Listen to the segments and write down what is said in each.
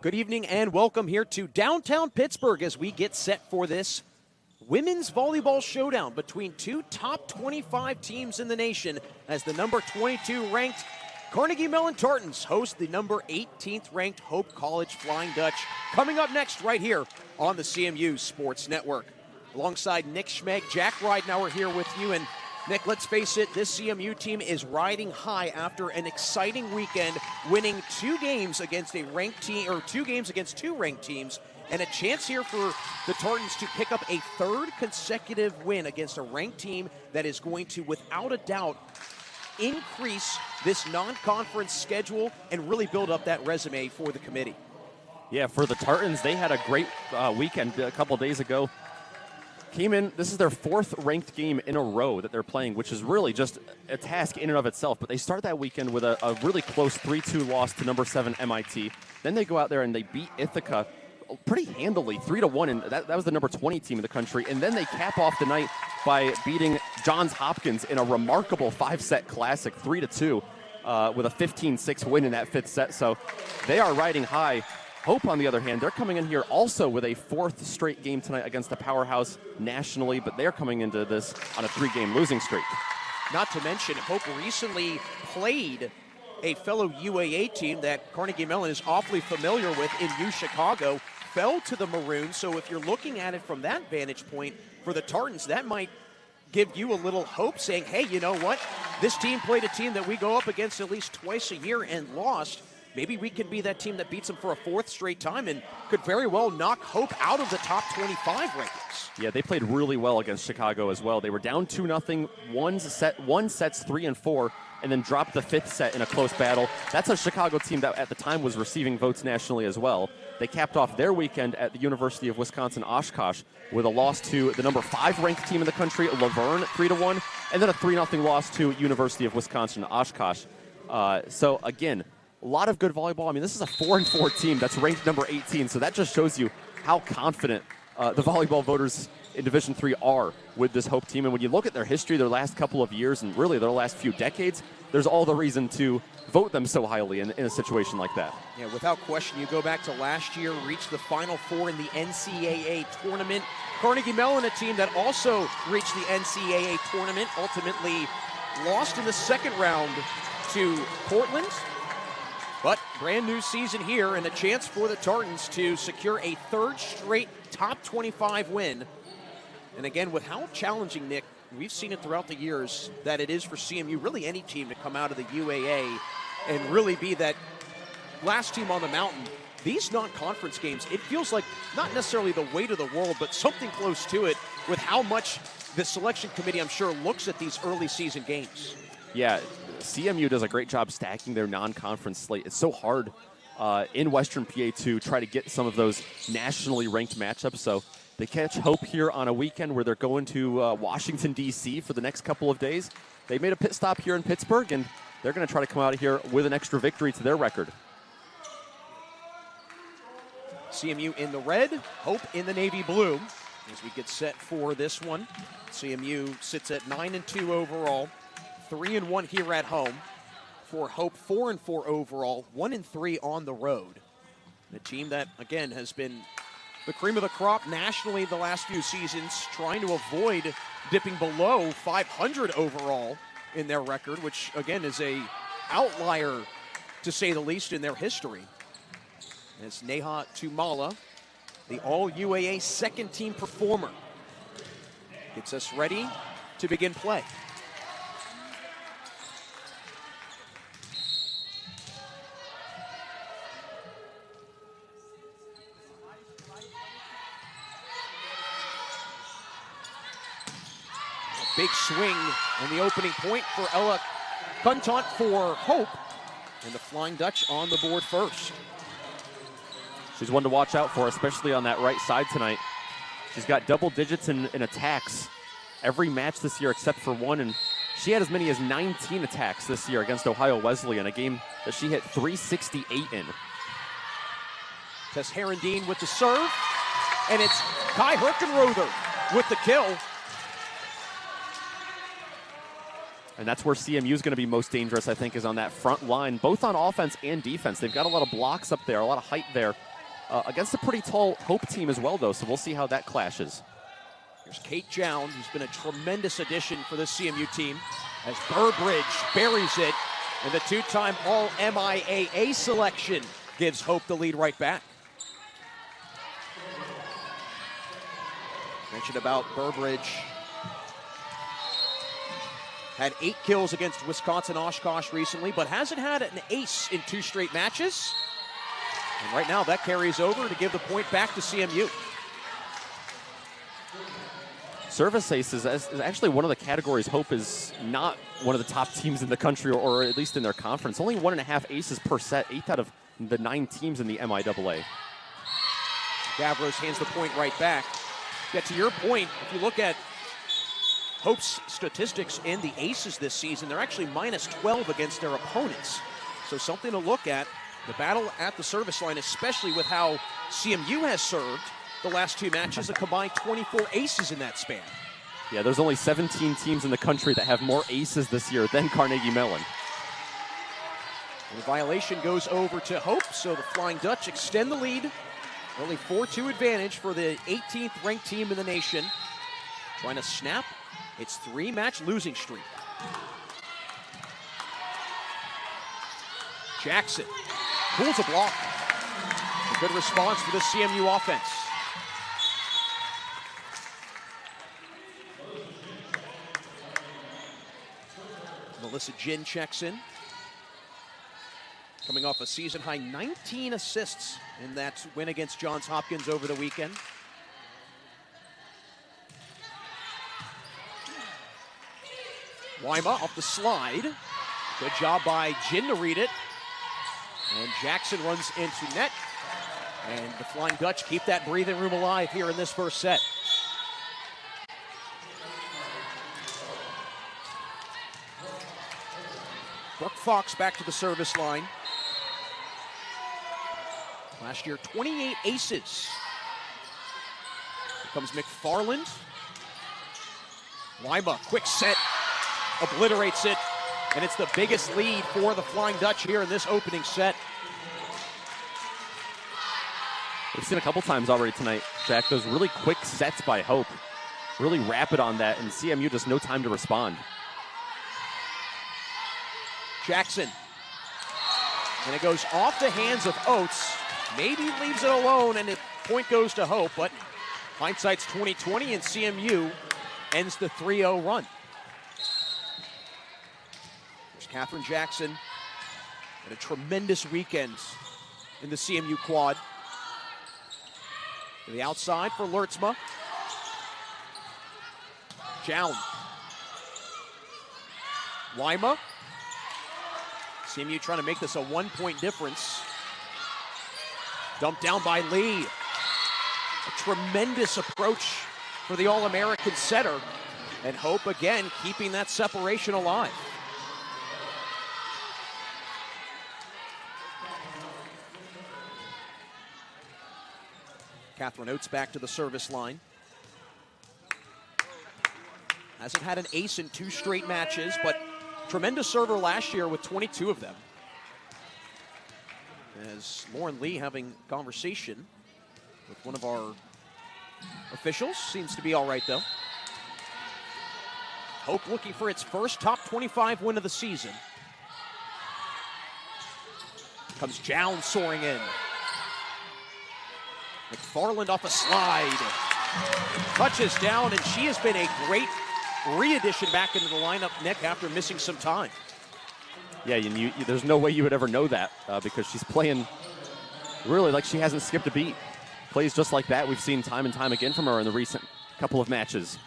Good evening and welcome here to downtown Pittsburgh as we get set for this women's volleyball showdown between two top 25 teams in the nation as the number 22 ranked Carnegie Mellon Tartans host the number 18th ranked Hope College Flying Dutch. Coming up next right here on the CMU Sports Network. Alongside Nick Schmeg, Jack Ridenauer here with you. And Nick, let's face it, this CMU team is riding high after an exciting weekend, winning two games against a ranked team, or two games against two ranked teams, and a chance here for the Tartans to pick up a third consecutive win against a ranked team that is going to, without a doubt, increase this non-conference schedule and really build up that resume for the committee. Yeah, for the Tartans, they had a great weekend a couple days ago. Came in, this is their fourth ranked game in a row that they're playing, which is really just a task in and of itself. But they start that weekend with a really close 3-2 loss to number 7 MIT. Then they go out there and they beat Ithaca pretty handily, 3-1, and that was the number 20 team in the country. And then they cap off the night by beating Johns Hopkins in a remarkable 5-set classic, 3-2, with a 15-6 win in that fifth set. So they are riding high. Hope, on the other hand, they're coming in here also with a fourth straight game tonight against the powerhouse nationally, but they're coming into this on a 3-game losing streak. Not to mention, Hope recently played a fellow UAA team that Carnegie Mellon is awfully familiar with in UChicago, fell to the Maroons. So if you're looking at it from that vantage point for the Tartans, that might give you a little hope, saying, hey, you know what? This team played a team that we go up against at least twice a year and lost. Maybe we could be that team that beats them for a fourth straight time and could very well knock Hope out of the top 25 rankings. Yeah, they played really well against Chicago as well. They were down 2-0, one sets 3 and 4, and then dropped the fifth set in a close battle. That's a Chicago team that at the time was receiving votes nationally as well. They capped off their weekend at the University of Wisconsin-Oshkosh with a loss to the number 5 ranked team in the country, Laverne, 3-1, and then a 3-0 loss to University of Wisconsin-Oshkosh. So again, a lot of good volleyball. I mean, this is a 4-4 team that's ranked number 18, so that just shows you how confident the volleyball voters in Division III are with this Hope team. And when you look at their history, their last couple of years, and really their last few decades, there's all the reason to vote them so highly in a situation like that. Yeah, without question, you go back to last year, reached the Final Four in the NCAA tournament. Carnegie Mellon, a team that also reached the NCAA tournament, ultimately lost in the second round to Portland. But brand new season here and a chance for the Tartans to secure a third straight top 25 win. And again, with how challenging, Nick, we've seen it throughout the years that it is for CMU, really any team, to come out of the UAA and really be that last team on the mountain. These non-conference games, it feels like not necessarily the weight of the world, but something close to it with how much the selection committee, I'm sure, looks at these early season games. Yeah, CMU does a great job stacking their non-conference slate. It's so hard in Western PA to try to get some of those nationally ranked matchups. So they catch Hope here on a weekend where they're going to Washington, D.C. for the next couple of days. They made a pit stop here in Pittsburgh, and they're going to try to come out of here with an extra victory to their record. CMU in the red, Hope in the navy blue. As we get set for this one, CMU sits at 9-2 overall. 3-1 here at home. For Hope, 4-4 overall, 1-3 on the road. A team that, again, has been the cream of the crop nationally the last few seasons, trying to avoid dipping below 500 overall in their record, which, again, is a outlier, to say the least, in their history. As Neha Tumala, the All-UAA second-team performer, gets us ready to begin play. Big swing on the opening point for Ella Kuntant for Hope. And the Flying Dutch on the board first. She's one to watch out for, especially on that right side tonight. She's got double digits in attacks every match this year except for one, and she had as many as 19 attacks this year against Ohio Wesleyan, a game that she hit 368 in. Tess Herendeen with the serve, and it's Kai Herkenrother with the kill. And that's where CMU is going to be most dangerous, I think, is on that front line, both on offense and defense. They've got a lot of blocks up there, a lot of height there. against a pretty tall Hope team as well, though, so we'll see how that clashes. Here's Kate Jown, who's been a tremendous addition for this CMU team, as Burbridge buries it, and the two-time All-MIAA selection gives Hope the lead right back. Mentioned about Burbridge. Had 8 kills against Wisconsin Oshkosh recently, but hasn't had an ace in 2 straight matches. And right now that carries over to give the point back to CMU. Service aces is actually one of the categories Hope is not one of the top teams in the country, or at least in their conference. Only 1.5 aces per set, 8 out of the 9 teams in the MIAA. Gavros hands the point right back. Yeah, to your point, if you look at Hope's statistics in the aces this season, they're actually minus 12 against their opponents. So something to look at. The battle at the service line, especially with how CMU has served the last 2 matches, a combined 24 aces in that span. Yeah, there's only 17 teams in the country that have more aces this year than Carnegie Mellon. And the violation goes over to Hope, so the Flying Dutch extend the lead. Only 4-2 advantage for the 18th ranked team in the nation. Trying to snap its 3-match losing streak. Jackson pulls a block. A good response for the CMU offense. Melissa Jin checks in. Coming off a season-high 19 assists in that win against Johns Hopkins over the weekend. Wyma off the slide. Good job by Jin to read it. And Jackson runs into net. And the Flying Dutch keep that breathing room alive here in this first set. Brooke Fox back to the service line. Last year, 28 aces. Here comes McFarland. Wyma, quick set, obliterates it, and it's the biggest lead for the Flying Dutch here in this opening set. We've seen a couple times already tonight, Jack, those really quick sets by Hope. Really rapid on that, and CMU just no time to respond. Jackson. And it goes off the hands of Oates. Maybe leaves it alone, and the point goes to Hope, but hindsight's 20/20, and CMU ends the 3-0 run. There's Catherine Jackson. Had a tremendous weekend in the CMU quad. To the outside for Lertzma. Jown. Wyma. CMU trying to make this a 1-point difference. Dumped down by Lee. A tremendous approach for the All-American setter. And Hope again keeping that separation alive. Catherine Oates back to the service line. Hasn't had an ace in 2 straight matches, but tremendous server last year with 22 of them. As Lauren Lee having conversation with one of our officials. Seems to be all right, though. Hope looking for its first top 25 win of the season. Comes Jown soaring in. McFarland off a slide. Touches down, and she has been a great re-addition back into the lineup, Nick, after missing some time. Yeah, there's no way you would ever know that because she's playing really like she hasn't skipped a beat. Plays just like that. We've seen time and time again from her in the recent couple of matches.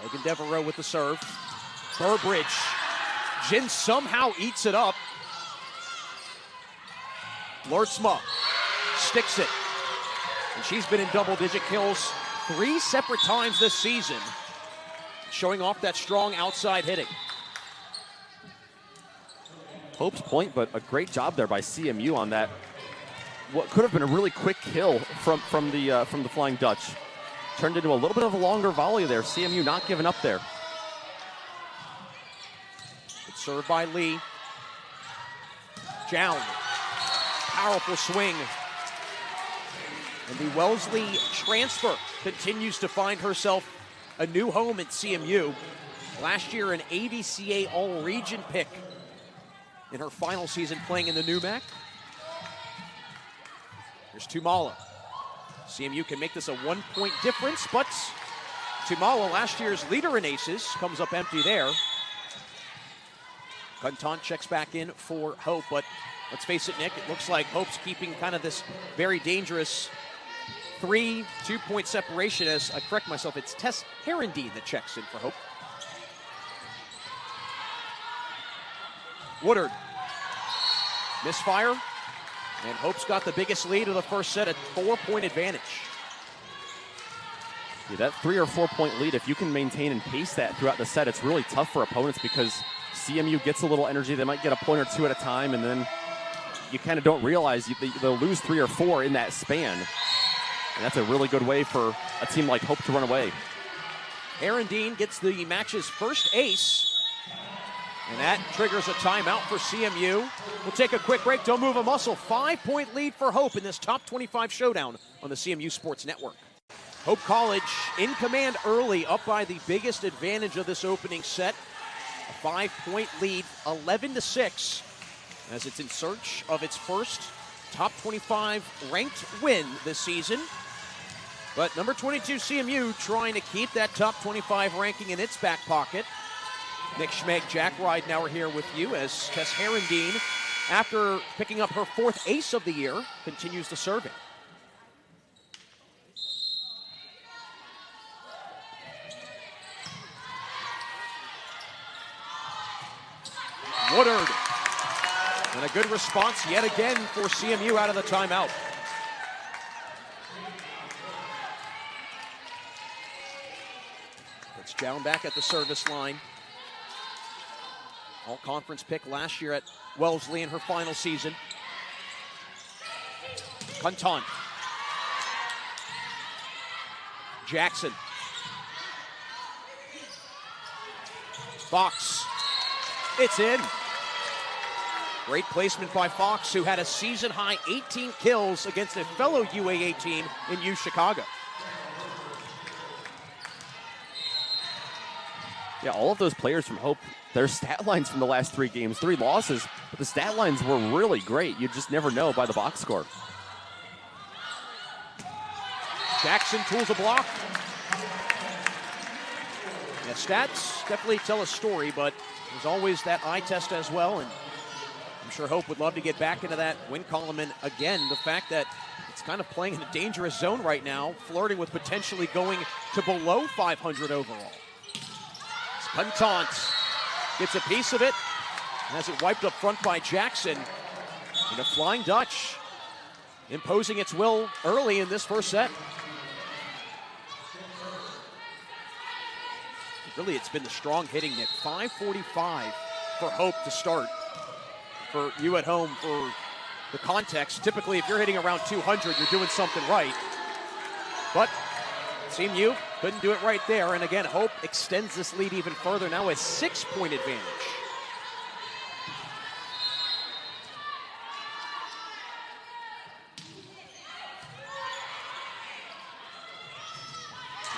Logan Devereaux with the serve. Burbridge. Jin somehow eats it up. Lertzma sticks it. And she's been in double-digit kills 3 separate times this season, showing off that strong outside hitting. Hope's point, but a great job there by CMU on that. What could have been a really quick kill from the Flying Dutch. Turned into a little bit of a longer volley there. CMU not giving up there. Good serve by Lee. Jown powerful swing. And the Wellesley transfer continues to find herself a new home at CMU. Last year, an AVCA All-Region pick in her final season playing in the NUMAC. Here's Tumala. CMU can make this a 1-point difference, but Tumala, last year's leader in aces, comes up empty there. Gunton checks back in for Hope, but let's face it, Nick, it looks like Hope's keeping kind of this very dangerous 2-point separation. As I correct myself, it's Tess Herendeen that checks in for Hope. Woodard, misfire, and Hope's got the biggest lead of the first set, a 4-point advantage. Yeah, that 3 or 4 point lead, if you can maintain and pace that throughout the set, it's really tough for opponents because CMU gets a little energy. They might get a point or two at a time, and then you kind of don't realize they'll lose 3 or 4 in that span. And that's a really good way for a team like Hope to run away. Herendeen gets the match's first ace, and that triggers a timeout for CMU. We'll take a quick break. Don't move a muscle. 5-point lead for Hope in this top 25 showdown on the CMU Sports Network. Hope College in command early, up by the biggest advantage of this opening set. A 5-point lead, 11-6, as it's in search of its first top 25 ranked win this season. But number 22 CMU trying to keep that top 25 ranking in its back pocket. Nick Schmeg, Jack Ridenauer here with you as Tess Herendeen, after picking up her 4th ace of the year, continues to serve it. Woodard, and a good response yet again for CMU out of the timeout. It's down back at the service line. All-conference pick last year at Wellesley in her final season. Gunton. Jackson. Fox. It's in. Great placement by Fox, who had a season-high 18 kills against a fellow UAA team in U Chicago. Yeah, all of those players from Hope, their stat lines from the last 3 games, 3 losses, but the stat lines were really great. You just never know by the box score. Jackson tools a block. Yeah, stats definitely tell a story, but there's always that eye test as well, and I'm sure Hope would love to get back into that win column. And again, the fact that it's kind of playing in a dangerous zone right now, flirting with potentially going to below 500 overall. Gunton gets a piece of it and has it wiped up front by Jackson. And a Flying Dutch imposing its will early in this first set. Really, it's been the strong hitting at 545 for Hope to start. For you at home, for the context, typically if you're hitting around 200, you're doing something right. But CMU couldn't do it right there. And again, Hope extends this lead even further, now a 6-point advantage.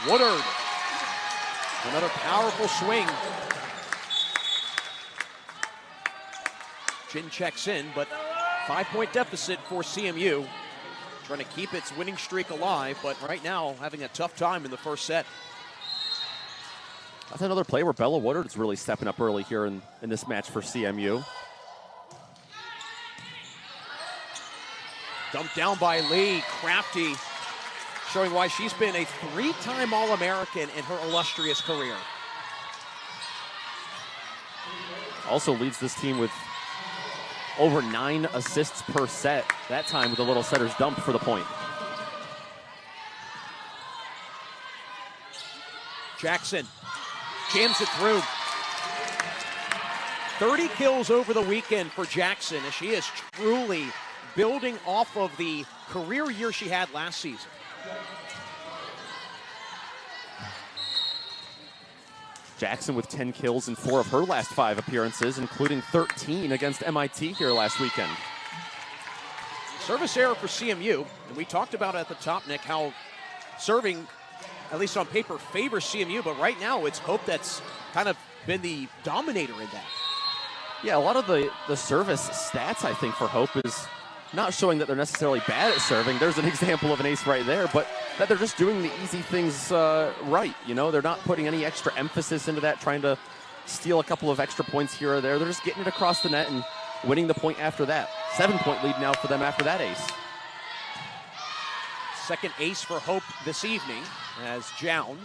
Woodard. Another powerful swing. Chin checks in, but 5-point deficit for CMU. Trying to keep its winning streak alive, but right now having a tough time in the first set. That's another play where Bella Woodard is really stepping up early here in this match for CMU. Dumped down by Lee. Crafty, showing why she's been a 3-time All-American in her illustrious career. Also leads this team with over 9 assists per set, that time with a little setter's dump for the point. Jackson jams it through. 30 kills over the weekend for Jackson, as she is truly building off of the career year she had last season. Jackson with 10 kills in 4 of her last 5 appearances, including 13 against MIT here last weekend. Service error for CMU, and we talked about at the top, Nick, how serving, at least on paper, favors CMU, but right now it's Hope that's kind of been the dominator in that. Yeah, a lot of the service stats, I think, for Hope is not showing that they're necessarily bad at serving. There's an example of an ace right there, but that they're just doing the easy things right. You know, they're not putting any extra emphasis into that, trying to steal a couple of extra points here or there. They're just getting it across the net and winning the point after that. 7-point lead now for them after that ace. Second ace for Hope this evening as Jown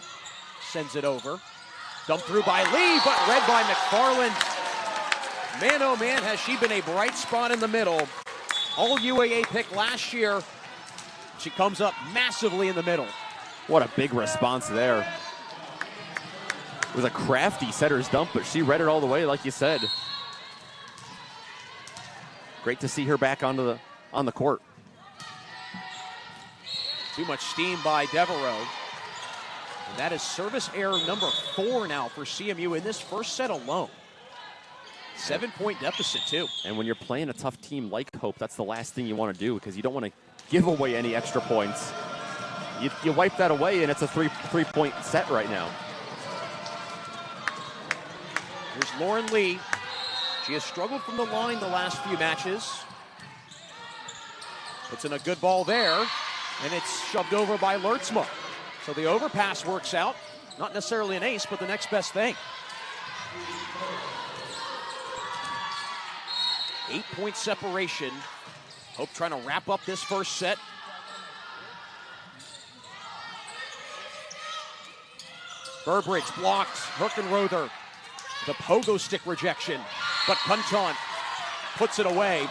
sends it over. Dumped through by Lee, but read by McFarland. Man, oh man, has she been a bright spot in the middle. All UAA pick last year. She comes up massively in the middle. What a big response there. It was a crafty setter's dump, but she read it all the way, like you said. Great to see her back on the court. Too much steam by Devereaux. And that is service error number 4 now for CMU in this first set alone. 7-point deficit, too. And when you're playing a tough team like Hope, that's the last thing you want to do because you don't want to give away any extra points. You wipe that away, and it's a three-point set right now. Here's Lauren Lee. She has struggled from the line the last few matches. Puts in a good ball there, and it's shoved over by Lertzma. So the overpass works out. Not necessarily an ace, but the next best thing. 8-point separation. Hope trying to wrap up this first set. Burbridge blocked. Herkenrother, the pogo stick rejection. But Kunton puts it away.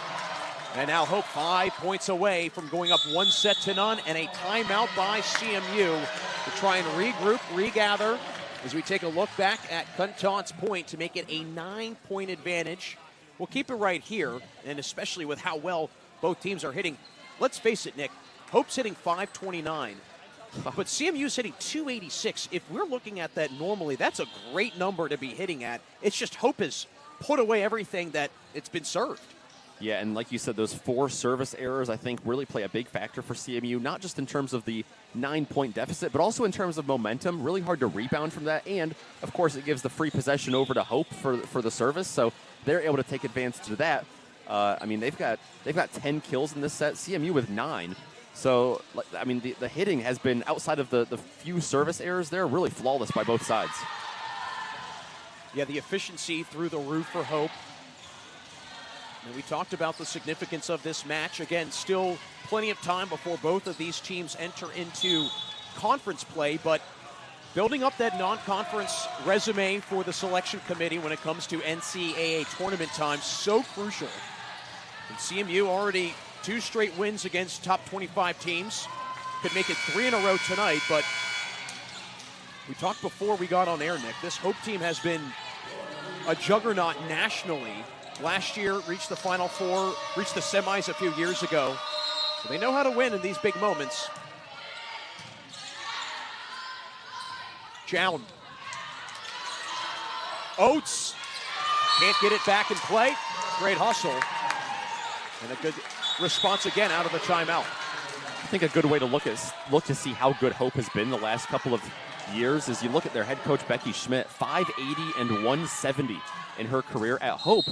And now Hope 5 points away from going up 1-0 and a timeout by CMU to try and regroup, regather as we take a look back at Kunton's point to make it a 9-point advantage. We'll keep it right here, and especially with how well both teams are hitting. Let's face it, Nick, Hope's hitting 529, but CMU's hitting 286. If we're looking at that normally, that's a great number to be hitting at. It's just Hope has put away everything that it's been served. Yeah, and like you said, those 4 service errors, I think, really play a big factor for CMU, not just in terms of the 9-point deficit, but also in terms of momentum. Really hard to rebound from that, and, of course, it gives the free possession over to Hope for the service, so they're able to take advantage of that. I mean, they've got 10 kills in this set, CMU with 9. So, I mean, the hitting has been, outside of the few service errors there, really flawless by both sides. Yeah, the efficiency through the roof for Hope. And we talked about the significance of this match. Again, still plenty of time before both of these teams enter into conference play, but building up that non-conference resume for the selection committee when it comes to NCAA tournament time, so crucial. And CMU already 2 straight wins against top 25 teams. Could make it 3 in a row tonight, but we talked before we got on air, Nick. This Hope team has been a juggernaut nationally. Last year, reached the Final Four, reached the semis a few years ago. So they know how to win in these big moments. Jown. Oates can't get it back in play. Great hustle. And a good response again out of the timeout. I think a good way to look to see how good Hope has been the last couple of years is you look at their head coach, Becky Schmidt, 580 and 170 in her career at Hope.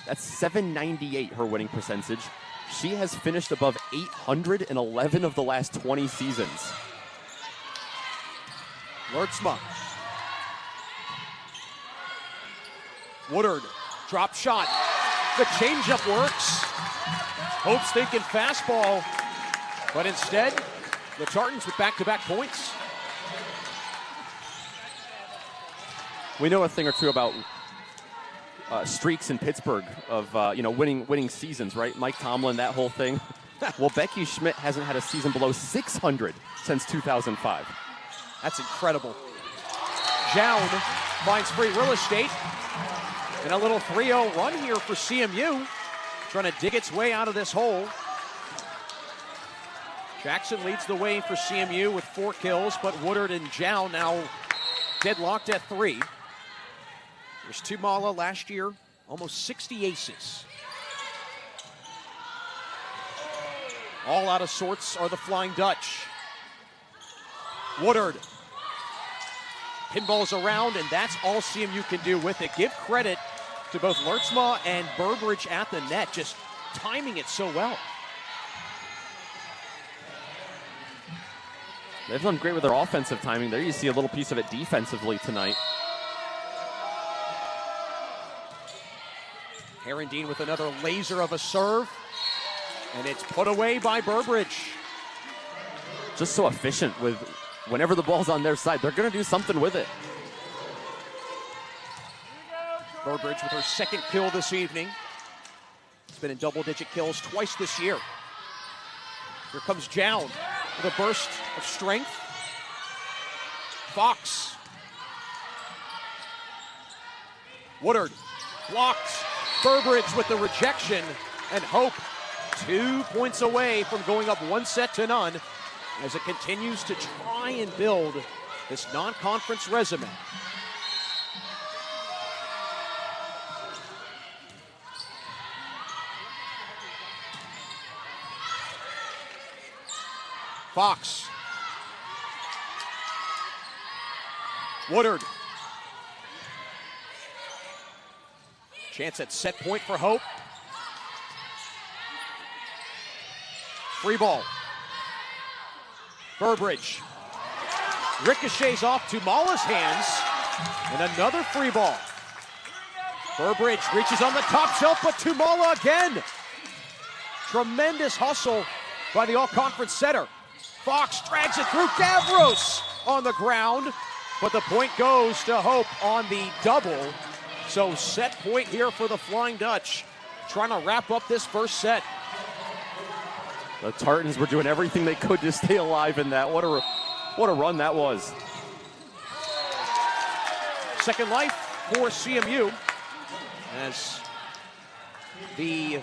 That's 798, her winning percentage. She has finished above 800 in 11 of the last 20 seasons. Lertzma. Woodard, drop shot. The changeup works. Hope's thinking fastball, but instead, the Tartans with back-to-back points. We know a thing or two about streaks in Pittsburgh of winning seasons, right? Mike Tomlin, that whole thing. Well, Becky Schmidt hasn't had a season below 600 since 2005. That's incredible. Jown finds free real estate. And a little 3-0 run here for CMU. Trying to dig its way out of this hole. Jackson leads the way for CMU with 4 kills, but Woodard and Jown now deadlocked at 3. There's Tumala last year, almost 60 aces. All out of sorts are the Flying Dutch. Woodard. Pinballs around, and that's all CMU can do with it. Give credit to both Lertzma and Burbridge at the net, just timing it so well. They've done great with their offensive timing. There you see a little piece of it defensively tonight. Herendeen with another laser of a serve, and it's put away by Burbridge. Just so efficient with whenever the ball's on their side, they're going to do something with it. Burbridge with her second kill this evening. It's been in double-digit kills twice this year. Here comes Jown with a burst of strength. Fox. Woodard blocked. Burbridge with the rejection, and Hope 2 points away from going up 1-0 as it continues to try and build this non-conference resume. Fox. Woodard. Chance at set point for Hope. Free ball. Burbridge. Ricochets off to Mala's hands. And another free ball. Burbridge reaches on the top shelf, but Tumala again. Tremendous hustle by the all-conference setter. Fox drags it through. Davros on the ground, but the point goes to Hope on the double. So set point here for the Flying Dutch, trying to wrap up this first set. The Tartans were doing everything they could to stay alive in that. What a run that was. Second life for CMU as the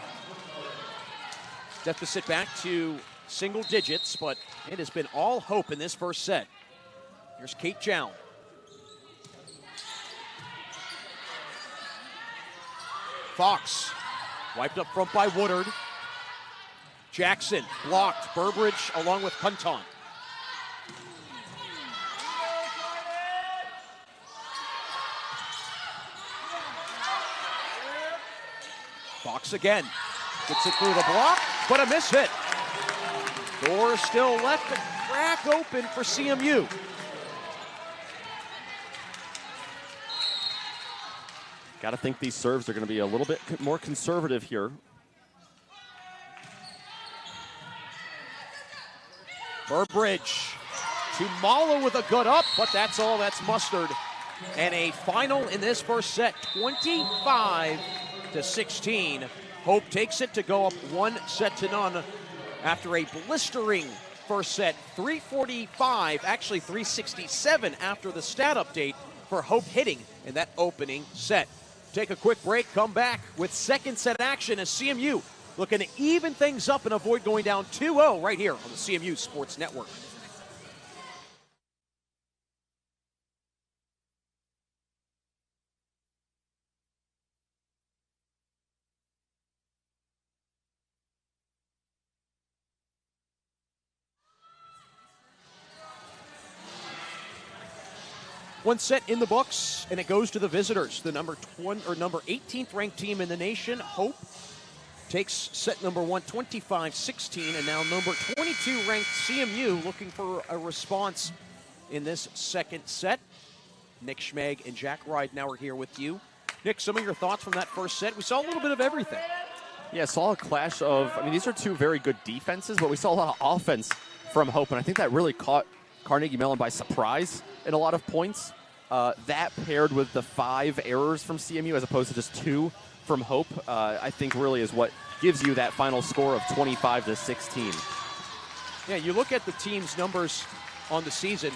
deficit back to single digits, but it has been all Hope in this first set. Here's Kate Jown. Fox, wiped up front by Woodard. Jackson blocked. Burbridge along with Punton. Fox again. Gets it through the block, but a miss hit. Door still left, a crack open for CMU. Got to think these serves are going to be a little bit more conservative here. Burbridge to Mala with a good up, but that's all that's mustered. And a final in this first set, 25-16. Hope takes it to go up 1-0 after a blistering first set. 345, actually 367 after the stat update for Hope hitting in that opening set. Take a quick break, come back with second set action as CMU looking to even things up and avoid going down 2-0 right here on the CMU Sports Network. One set in the books, and it goes to the visitors. The number 18th ranked team in the nation, Hope, takes set number 1, 25-16, and now number 22 ranked CMU looking for a response in this second set. Nick Schmeg and Jack Ridenauer are here with you. Nick, some of your thoughts from that first set? We saw a little bit of everything. Yeah, saw a clash of, these are two very good defenses, but we saw a lot of offense from Hope, and I think that really caught Carnegie Mellon by surprise in a lot of points. That paired with the 5 errors from CMU as opposed to just 2 from Hope, I think really is what gives you that final score of 25-16. Yeah, you look at the team's numbers on the season.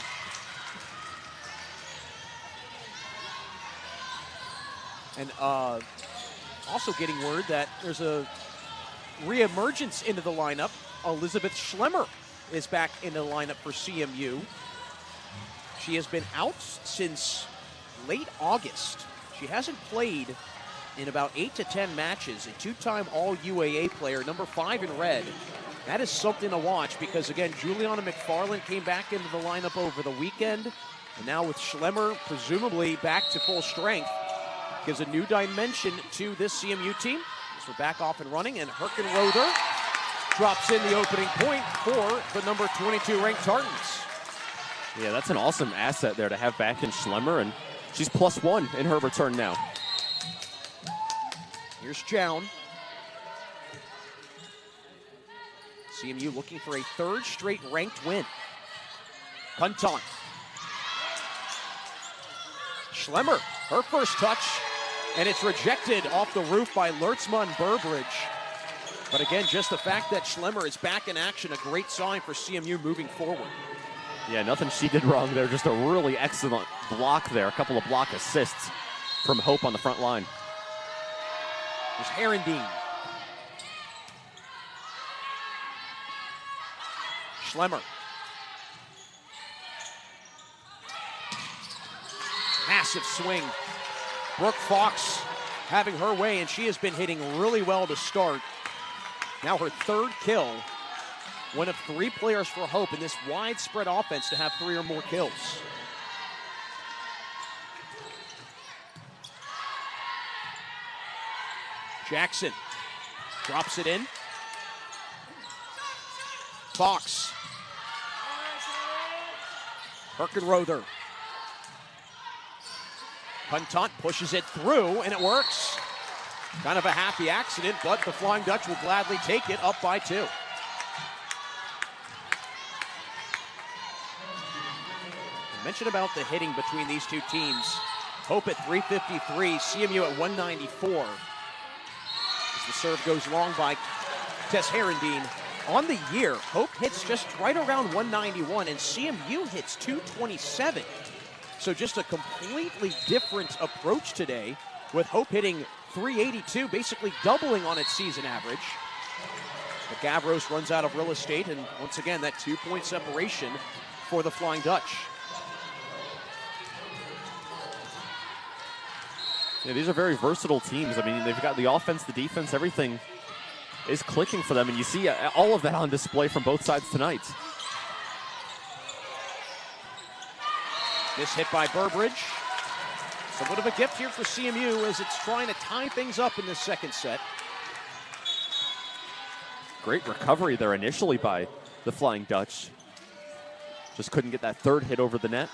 And also getting word that there's a reemergence into the lineup. Elizabeth Schlemmer is back in the lineup for CMU. She has been out since late August. She hasn't played in about 8 to 10 matches. A 2-time All-UAA player, number 5 in red. That is something to watch because, again, Juliana McFarland came back into the lineup over the weekend. And now with Schlemmer presumably back to full strength, gives a new dimension to this CMU team. As we're back off and running, and Herkenrother drops in the opening point for the number 22 ranked Tartans. Yeah, that's an awesome asset there to have back in Schlemmer, and she's +1 in her return now. Here's Jown. CMU looking for a third straight ranked win. Kunton. Schlemmer, her first touch, and it's rejected off the roof by Lertzma and Burbridge. But again, just the fact that Schlemmer is back in action, a great sign for CMU moving forward. Yeah, nothing she did wrong there. Just a really excellent block there. A couple of block assists from Hope on the front line. There's Herendeen. Schlemmer. Massive swing. Brooke Fox having her way, and she has been hitting really well to start. Now her third kill. One of 3 players for Hope in this widespread offense to have 3 or more kills. Jackson drops it in. Fox. Herkenrother. Kuntant pushes it through, and it works. Kind of a happy accident, but the Flying Dutch will gladly take it, up by 2. I mentioned about the hitting between these two teams. Hope at 353, CMU at 194. As the serve goes long by Tess Herendeen. On the year, Hope hits just right around 191, and CMU hits 227. So just a completely different approach today, with Hope hitting 382, basically doubling on its season average. But Gavros runs out of real estate, and once again, that 2-point separation for the Flying Dutch. Yeah, these are very versatile teams. I mean, they've got the offense, the defense, everything is clicking for them, and you see all of that on display from both sides tonight. This hit by Burbridge. Somewhat of a gift here for CMU as it's trying to tie things up in this second set. Great recovery there initially by the Flying Dutch. Just couldn't get that third hit over the net.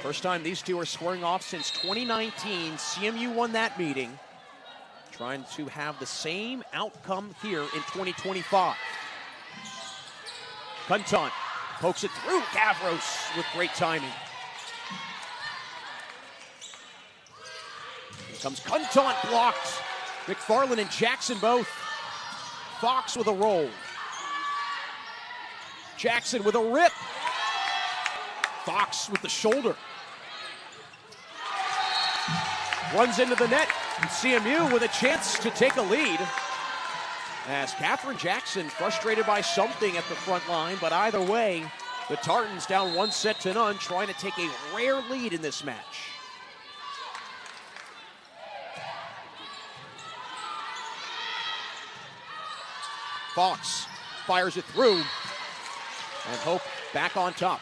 First time these two are squaring off since 2019. CMU won that meeting. Trying to have the same outcome here in 2025. Kuntant pokes it through. Gavros with great timing. Here comes Kuntant, blocked. McFarland and Jackson both. Fox with a roll. Jackson with a rip. Fox with the shoulder. Runs into the net. CMU with a chance to take a lead. As Catherine Jackson frustrated by something at the front line, but either way, the Tartans down 1-0, trying to take a rare lead in this match. Fox fires it through, and Hope back on top.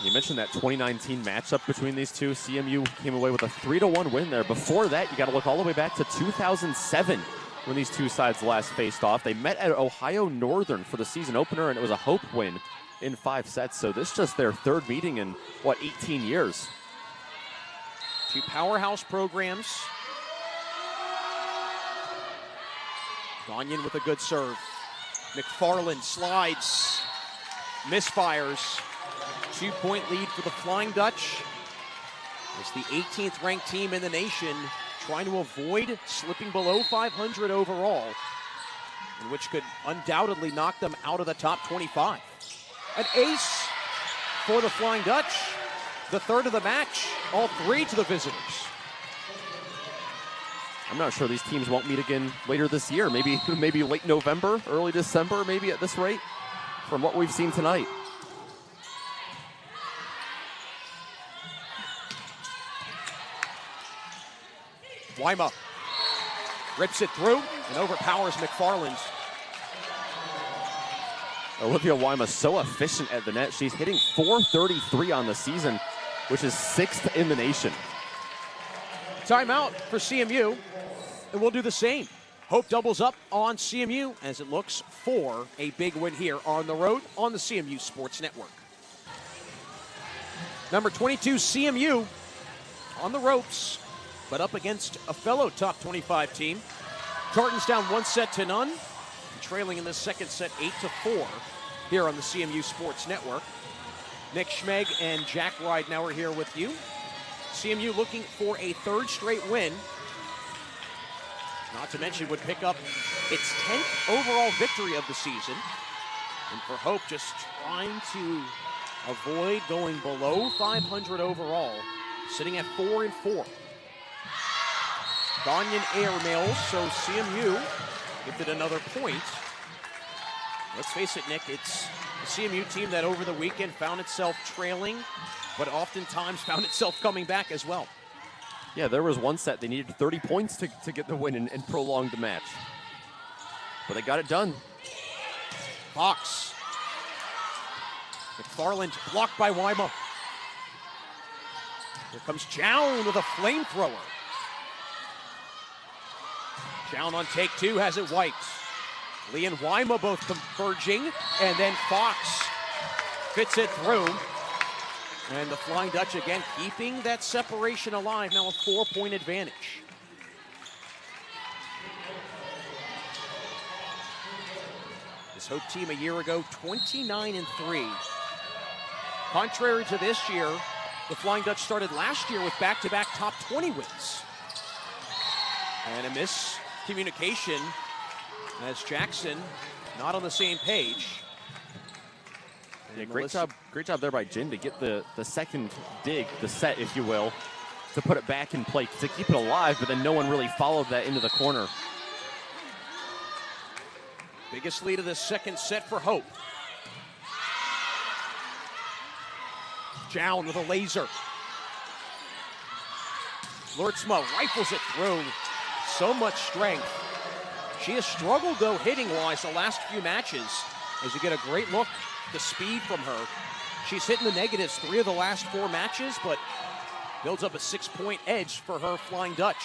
You mentioned that 2019 matchup between these two. CMU came away with a 3-1 win there. Before that, you got to look all the way back to 2007 when these two sides last faced off. They met at Ohio Northern for the season opener, and it was a Hope win in 5 sets. So this is just their third meeting in, 18 years. Two powerhouse programs. Gagnon with a good serve. McFarland slides, misfires. 2-point lead for the Flying Dutch. It's the 18th ranked team in the nation, trying to avoid slipping below 500 overall, and which could undoubtedly knock them out of the top 25. An ace for the Flying Dutch, the third of the match, all 3 to the visitors. I'm not sure these teams won't meet again later this year. Maybe late November, early December, maybe at this rate, from what we've seen tonight. Weima Rips it through and overpowers McFarland. Olivia Wyma so efficient at the net. She's hitting .433 on the season, which is 6th in the nation. Timeout for CMU, and we'll do the same. Hope doubles up on CMU as it looks for a big win here on the road on the CMU Sports Network. Number 22, CMU, on the ropes, but up against a fellow top 25 team. Tartan's down 1-0, trailing in the second set 8-4 here on the CMU Sports Network. Nick Schmeg and Jack Ridenauer are here with you. CMU looking for a third straight win. Not to mention would pick up its 10th overall victory of the season. And for Hope, just trying to avoid going below 500 overall, sitting at 4-4. Ghanaian airmails, so CMU gifted another point. Let's face it, Nick, it's a CMU team that over the weekend found itself trailing, but oftentimes found itself coming back as well. Yeah, there was one set they needed 30 points to get the win and prolong the match. But they got it done. Fox. McFarland blocked by Wyma. Here comes Jown with a flamethrower. Jown on take two has it wiped. Lee and Wyma both converging, and then Fox fits it through. And the Flying Dutch again keeping that separation alive, now a 4-point advantage. This Hope team a year ago, 29-3. Contrary to this year, the Flying Dutch started last year with back-to-back top 20 wins. And a miscommunication as Jackson not on the same page. Yeah, great job there by Jin to get the second dig, the set, if you will, to put it back in play, to keep it alive, but then no one really followed that into the corner. Biggest lead of the second set for Hope. Jown with a laser. Lurtsma rifles it through. So much strength. She has struggled, though, hitting-wise the last few matches. As you get a great look, the speed from her. She's hitting the negatives 3 of the last 4 matches, but builds up a 6-point edge for her Flying Dutch.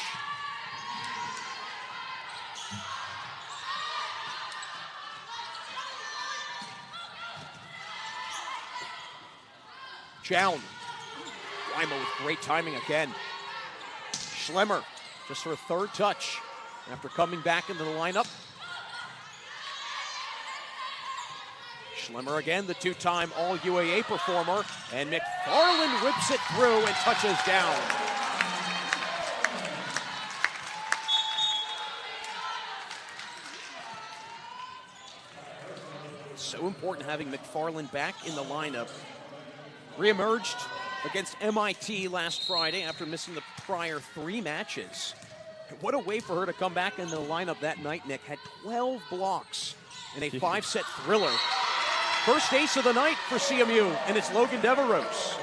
Jown. Wyma with great timing again. Schlemmer, just her third touch after coming back into the lineup. Schlemmer again, the 2-time All-UAA performer, and McFarland whips it through and touches down. So important having McFarland back in the lineup. Reemerged against MIT last Friday after missing the prior 3 matches. What a way for her to come back into the lineup that night, Nick. Had 12 blocks in a 5-set thriller. First ace of the night for CMU, and it's Logan Deveros.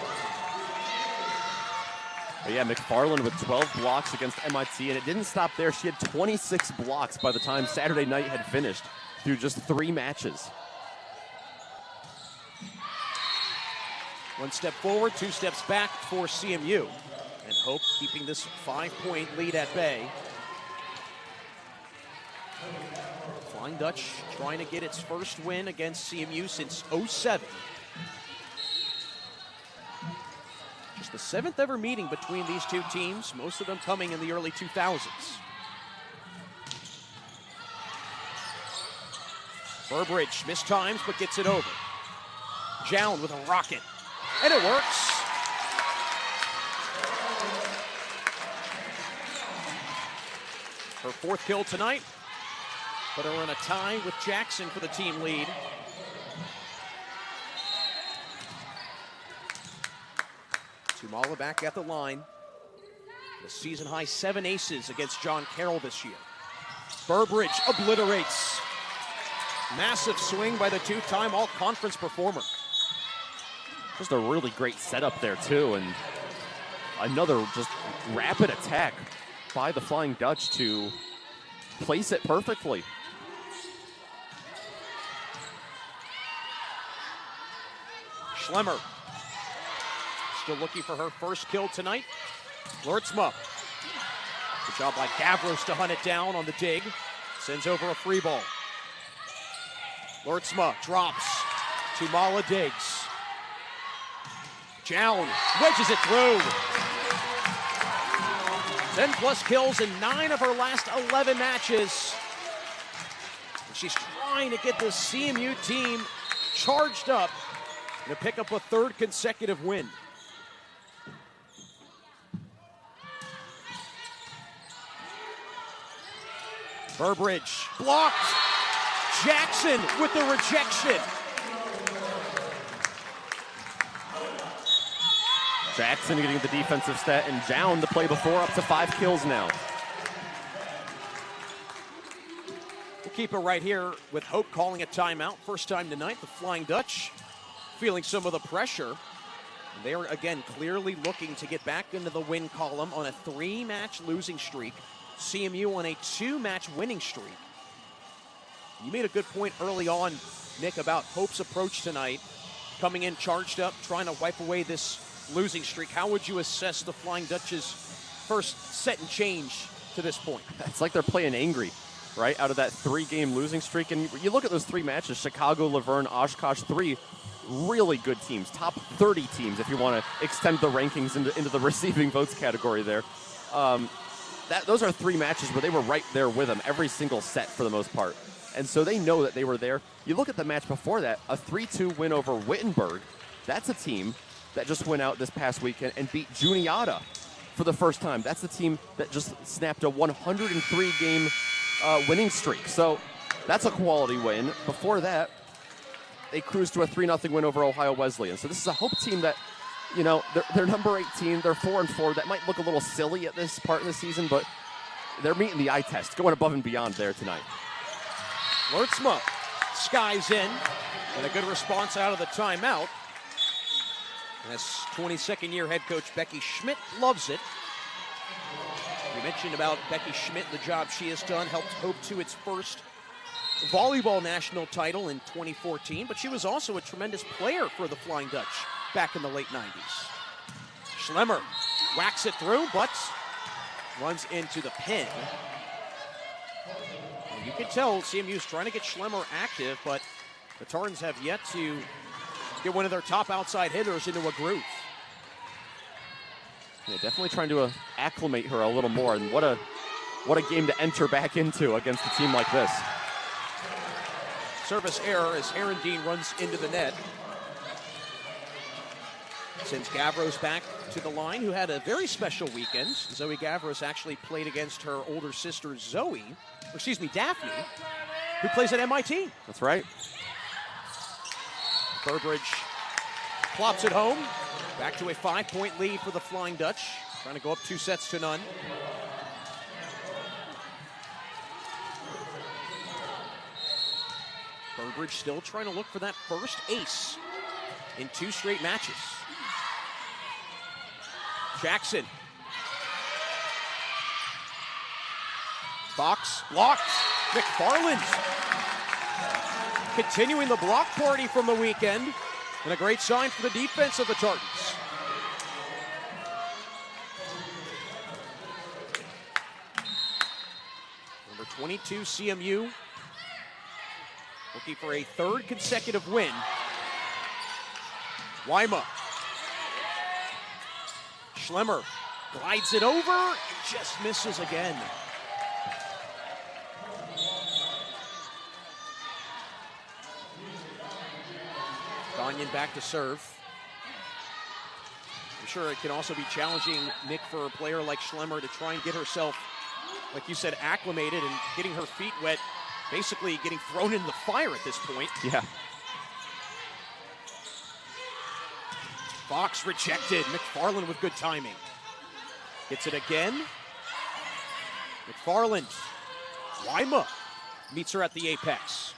But yeah, McFarland with 12 blocks against MIT, and it didn't stop there. She had 26 blocks by the time Saturday night had finished through just 3 matches. 1 step forward, 2 steps back for CMU. And Hope keeping this 5-point lead at bay. Flying Dutch trying to get its first win against CMU since '07. Just the 7th ever meeting between these two teams, most of them coming in the early 2000s. Burbridge mistimes but gets it over. Jown with a rocket, and it works. Her 4th kill tonight. Put her in a tie with Jackson for the team lead. Tumala back at the line. The season-high 7 aces against John Carroll this year. Burbridge obliterates. Massive swing by the 2-time all-conference performer. Just a really great setup there, too, and another just rapid attack by the Flying Dutch to place it perfectly. Schlemmer still looking for her first kill tonight. Lortzma. Good job by Gavros to hunt it down on the dig. Sends over a free ball. Lortzma drops to Mala Diggs. Down, wedges it through. 10 plus kills in 9 of her last 11 matches. And she's trying to get the CMU team charged up to pick up a 3rd consecutive win. Burbridge blocked. Jackson with the rejection. Jackson getting the defensive stat, and Jown the play before, up to 5 kills now. We'll keep it right here with Hope calling a timeout. First time tonight, the Flying Dutch feeling some of the pressure. They are, again, clearly looking to get back into the win column on a 3-match losing streak. CMU on a 2-match winning streak. You made a good point early on, Nick, about Hope's approach tonight. Coming in charged up, trying to wipe away this losing streak. How would you assess the Flying Dutch's first set and change to this point? It's like they're playing angry, right? Out of that 3-game losing streak. And you look at those 3 matches, Chicago, Laverne, Oshkosh, 3 really good teams, top 30 teams if you want to extend the rankings into the receiving votes category there. Those are 3 matches where they were right there with them every single set for the most part. And so they know that they were there. You look at the match before that, a 3-2 win over Wittenberg. That's a team that just went out this past weekend and beat Juniata for the first time. That's the team that just snapped a 103-game winning streak. So that's a quality win. Before that, they cruised to a 3-0 win over Ohio Wesleyan. So this is a Hope team that, you know, they're number 18. They're 4-4. That might look a little silly at this part of the season, but they're meeting the eye test, going above and beyond there tonight. Lortzma skies in, and a good response out of the timeout. And this 22nd-year head coach Becky Schmidt loves it. We mentioned about Becky Schmidt, the job she has done, helped Hope to its first volleyball national title in 2014, but she was also a tremendous player for the Flying Dutch back in the late 90s. Schlemmer whacks it through, but runs into the pin. And you can tell CMU's trying to get Schlemmer active, but the Tartans have yet to get one of their top outside hitters into a groove. Yeah, definitely trying to acclimate her a little more, and what a game to enter back into against a team like this. Service error as Herendeen runs into the net. Sends Gavros back to the line, who had a very special weekend. Zoe Gavros actually played against her older sister Daphne, who plays at MIT. That's right. Burbridge plops it home. Back to a 5-point lead for the Flying Dutch. Trying to go up 2-0. Burbridge still trying to look for that first ace in 2 straight matches. Jackson. Box blocked. McFarland continuing the block party from the weekend, and a great sign for the defense of the Tartans. Number 22 CMU looking for a 3rd consecutive win. Weima. Schlemmer glides it over, just misses again. Gagnon back to serve. I'm sure it can also be challenging, Nick, for a player like Schlemmer to try and get herself, like you said, acclimated and getting her feet wet, basically getting thrown in the fire at this point. Yeah. Fox rejected. McFarland with good timing. Gets it again. McFarland. Weima meets her at the apex.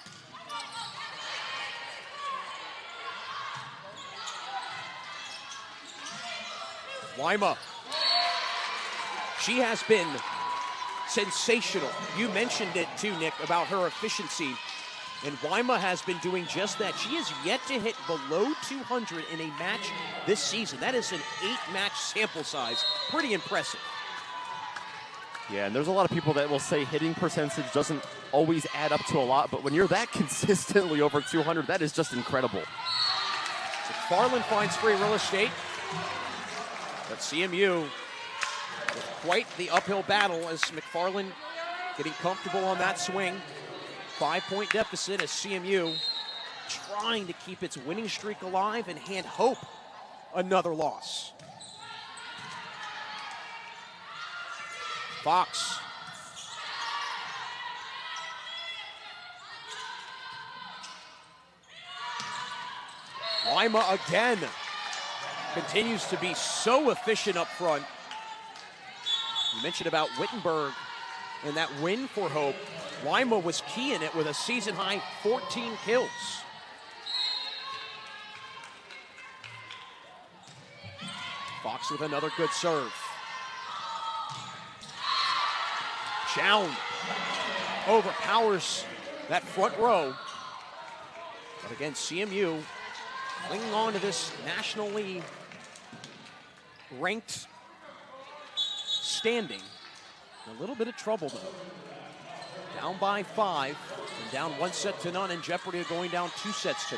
Weima. She has been sensational. You mentioned it too, Nick, about her efficiency. And Wyma has been doing just that. She has yet to hit below 200 in a match this season. That is an 8-match sample size. Pretty impressive. Yeah, and there's a lot of people that will say hitting percentage doesn't always add up to a lot, but when you're that consistently over 200, that is just incredible. McFarland finds free real estate. But CMU with quite the uphill battle as McFarland getting comfortable on that swing. 5-point deficit as CMU trying to keep its winning streak alive and hand Hope another loss. Fox. Lima again continues to be so efficient up front. You mentioned about Wittenberg and that win for Hope. Lima was key in it with a season-high 14 kills. Fox with another good serve. Chown overpowers that front row. But again, CMU clinging on to this nationally ranked standing. A little bit of trouble, though. Down by 5, and down 1-0 in jeopardy of going down 2-0.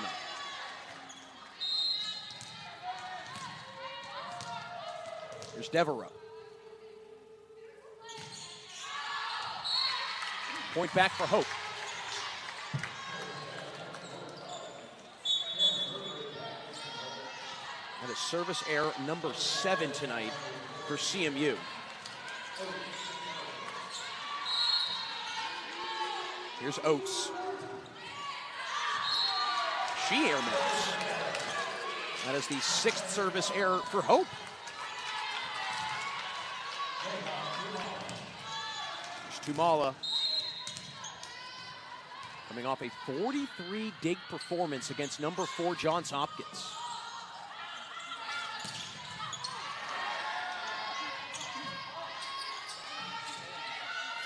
Here's Devereaux. Point back for Hope. That is service error number 7 tonight for CMU. Here's Oates. She airmails. That is the 6th service error for Hope. Here's Tumala. Coming off a 43 dig performance against number 4 Johns Hopkins.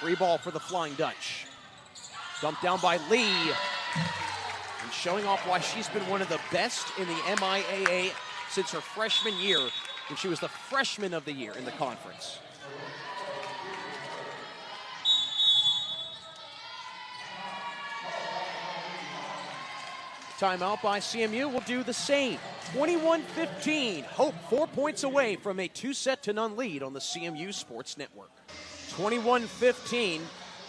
Free ball for the Flying Dutch. Dumped down by Lee. And showing off why she's been one of the best in the MIAA since her freshman year, when she was the freshman of the year in the conference. Timeout by CMU will do the same. 21-15. Hope 4 points away from a 2-0 lead on the CMU Sports Network. 21-15.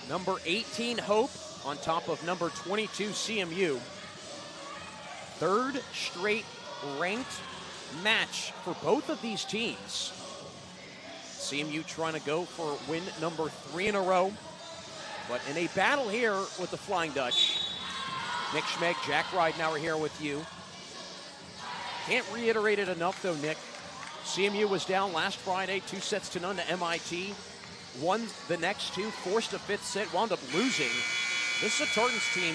Number 18 Hope on top of number 22 CMU. Third straight ranked match for both of these teams. CMU trying to go for win number 3 in a row. But in a battle here with the Flying Dutch. Nick Schmeg, Jack Ridenauer here with you. Can't reiterate it enough though, Nick. CMU was down last Friday, 2-0 to MIT. Won the next 2, forced a 5th set, wound up losing. This is a Tartans team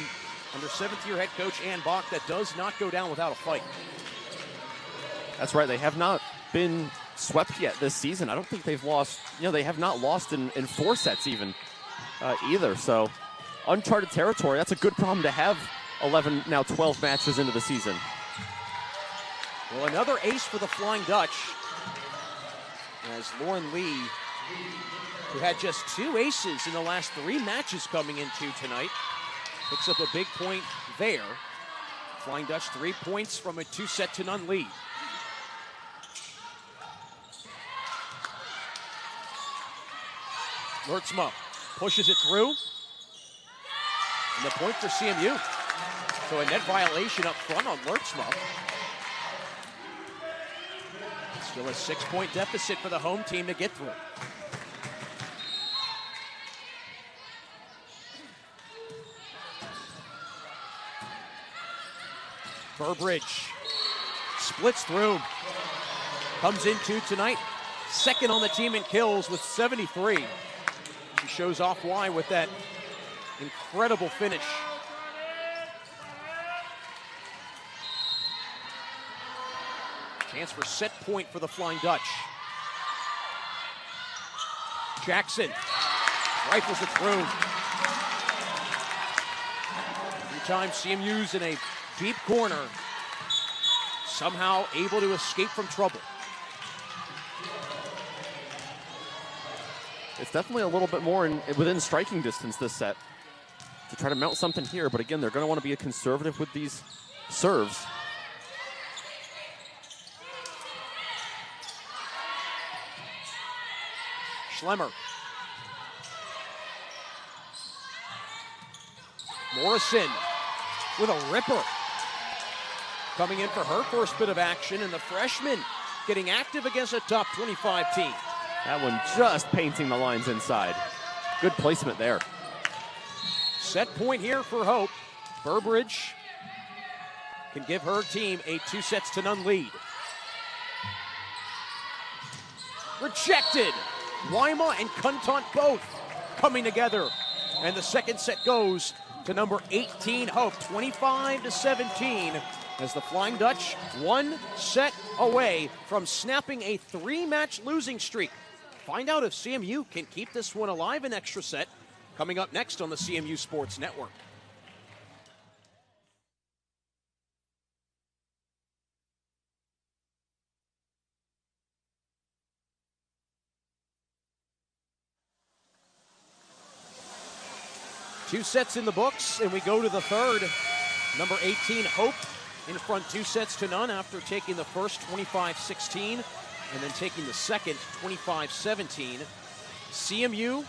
under 7th-year head coach Ann Bach that does not go down without a fight. That's right. They have not been swept yet this season. I don't think they've lost. They have not lost in 4 sets even either. So uncharted territory. That's a good problem to have 11, now 12 matches into the season. Well, another ace for the Flying Dutch as Lauren Lee, who had just 2 aces in the last 3 matches coming into tonight, picks up a big point there. Flying Dutch 3 points from a 2-0 lead. Lurtsma pushes it through. And the point for CMU. So a net violation up front on Lurtsma. Still a 6-point deficit for the home team to get through. Burbridge splits through. Comes into tonight, 2nd on the team in kills with 73. She shows off why with that incredible finish. Chance for set point for the Flying Dutch. Jackson Rifles it through. Every time CMU's in a deep corner, somehow able to escape from trouble. It's definitely a little bit more within striking distance this set to try to mount something here. But again, they're going to want to be a conservative with these serves. Schlemmer. Morrison with a ripper. Coming in for her first bit of action, and the freshman getting active against a top 25 team. That one just painting the lines inside. Good placement there. Set point here for Hope. Burbridge can give her team a 2-0 lead. Rejected. Weimar and Kuntant both coming together. And the second set goes to number 18 Hope, 25-17, as the Flying Dutch 1 set away from snapping a 3-match losing streak. Find out if CMU can keep this one alive in extra set, coming up next on the CMU Sports Network. Two sets in the books, and we go to the third. Number 18, Hope, in front 2-0 after taking the first 25-16, and then taking the second 25-17. CMU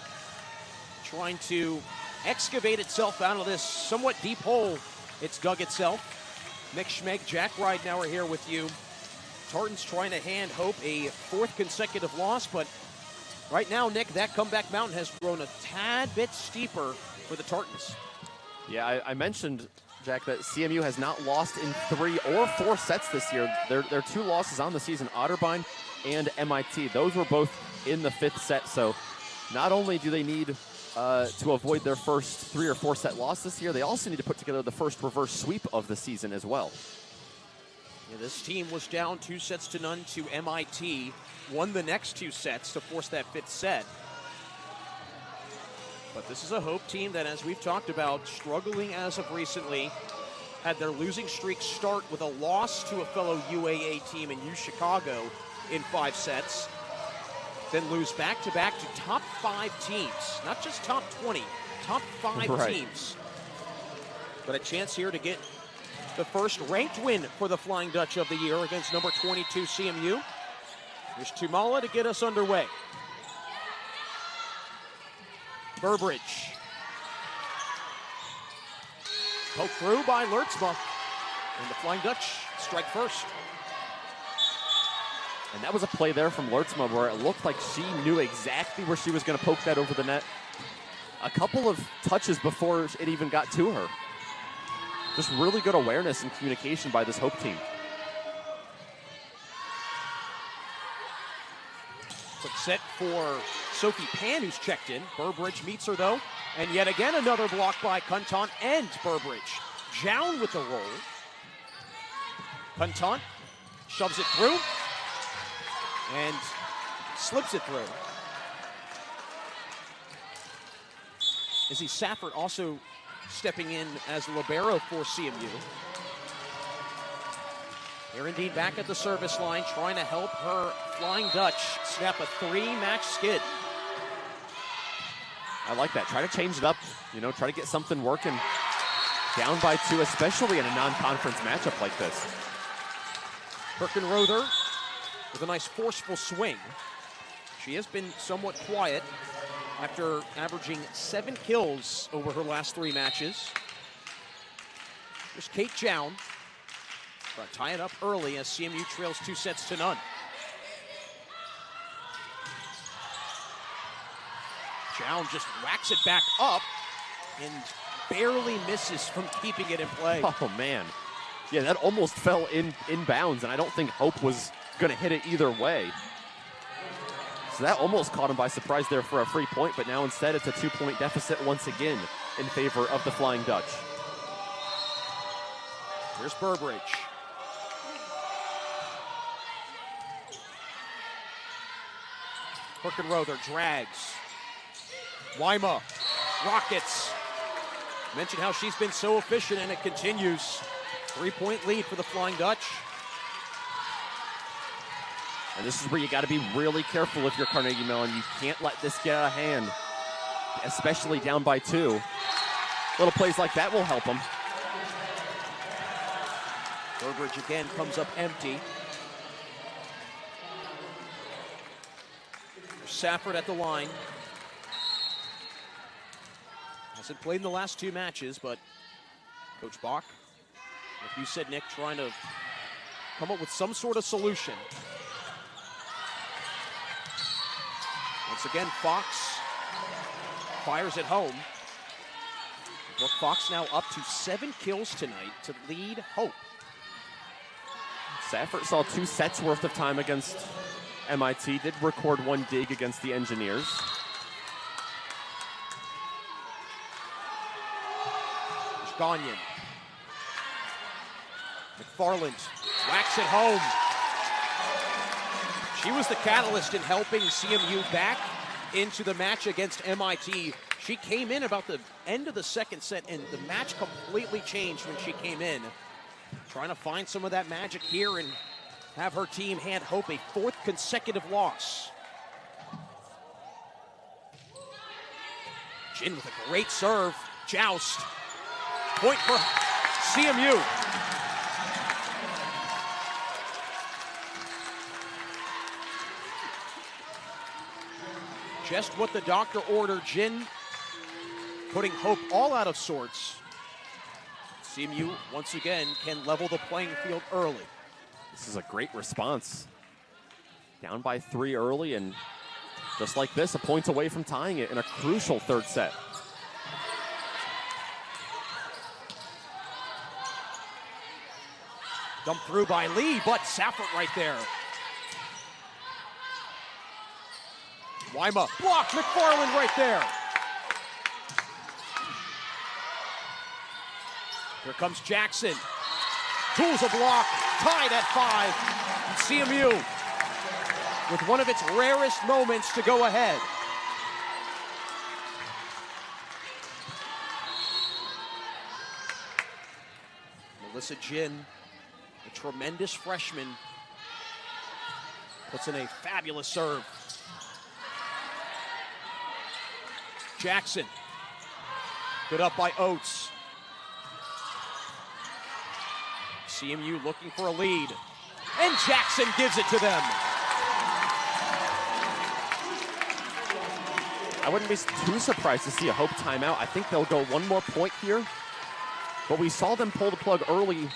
trying to excavate itself out of this somewhat deep hole it's dug itself. Nick Schmeg, Jack Ridenauer here with you. Tartans trying to hand Hope a 4th consecutive loss, but right now, Nick, that comeback mountain has grown a tad bit steeper for the Tartans. Yeah, I mentioned, Jack, that CMU has not lost in 3 or 4 sets this year. Their 2 losses on the season, Otterbein and MIT. Those were both in the 5th set, so not only do they need to avoid their first 3 or 4 set loss this year, they also need to put together the first reverse sweep of the season as well. Yeah, this team was down 2-0 to MIT, won the next 2 sets to force that 5th set. But this is a Hope team that, as we've talked about, struggling as of recently, had their losing streak start with a loss to a fellow UAA team in UChicago in 5 sets, then lose back-to-back to top 5 teams, not just top 20, top 5 teams. But a chance here to get the first ranked win for the Flying Dutch of the year against number 22 CMU. Here's Tumala to get us underway. Burbridge. Poked through by Lertzma. And the Flying Dutch strike first. And that was a play there from Lertzma where it looked like she knew exactly where she was going to poke that over the net. A couple of touches before it even got to her. Just really good awareness and communication by this Hope team. Quick set for Sophie Pan, who's checked in. Burbridge meets her, though. And yet again, another block by Kuntant and Burbridge. Jown with the roll. Kuntant shoves it through and slips it through. Izzy Safford also stepping in as libero for CMU. They're indeed back at the service line, trying to help her Flying Dutch snap a 3-match skid. I like that. Try to change it up, try to get something working. Down by 2, especially in a non-conference matchup like this. Perkin-Rother with a nice forceful swing. She has been somewhat quiet after averaging 7 kills over her last 3 matches. There's Kate Jown. But tie it up early as CMU trails 2-0. Jown just whacks it back up and barely misses from keeping it in play. Oh, man. Yeah, that almost fell in bounds, and I don't think Hope was going to hit it either way. So that almost caught him by surprise there for a free point, but now instead it's a 2-point deficit once again in favor of the Flying Dutch. Here's Burbridge. Perkin-Rother drags. Wyma, Rockets. Mentioned how she's been so efficient, and it continues. 3-point lead for the Flying Dutch. And this is where you got to be really careful if you're Carnegie Mellon. You can't let this get out of hand, especially down by 2. Little plays like that will help them. Burbridge again comes up empty. Safford at the line. Hasn't played in the last 2 matches, but Coach Bach, like you said, Nick, trying to come up with some sort of solution. Once again, Fox fires at home. Brooke Fox now up to 7 kills tonight to lead Hope. Safford saw 2 sets worth of time against MIT, did record 1 dig against the Engineers. Gagnon. McFarland whacks it home. She was the catalyst in helping CMU back into the match against MIT. She came in about the end of the second set, and the match completely changed when she came in. Trying to find some of that magic here and have her team hand Hope a 4th consecutive loss. Jin with a great serve. Joust. Point for CMU. Just what the doctor ordered. Jin putting Hope all out of sorts. CMU, once again, can level the playing field early. This is a great response. Down by 3 early, and just like this, a point away from tying it in a crucial 3rd set. Dumped through by Lee, but Safford right there. Wyma blocked, McFarland right there. Here comes Jackson. Tools a block, tied at 5. And CMU with one of its rarest moments to go ahead. Melissa Jin, a tremendous freshman, puts in a fabulous serve. Jackson, good up by Oates. CMU looking for a lead, and Jackson gives it to them. I wouldn't be too surprised to see a Hope timeout. I think they'll go 1 more point here, but we saw them pull the plug early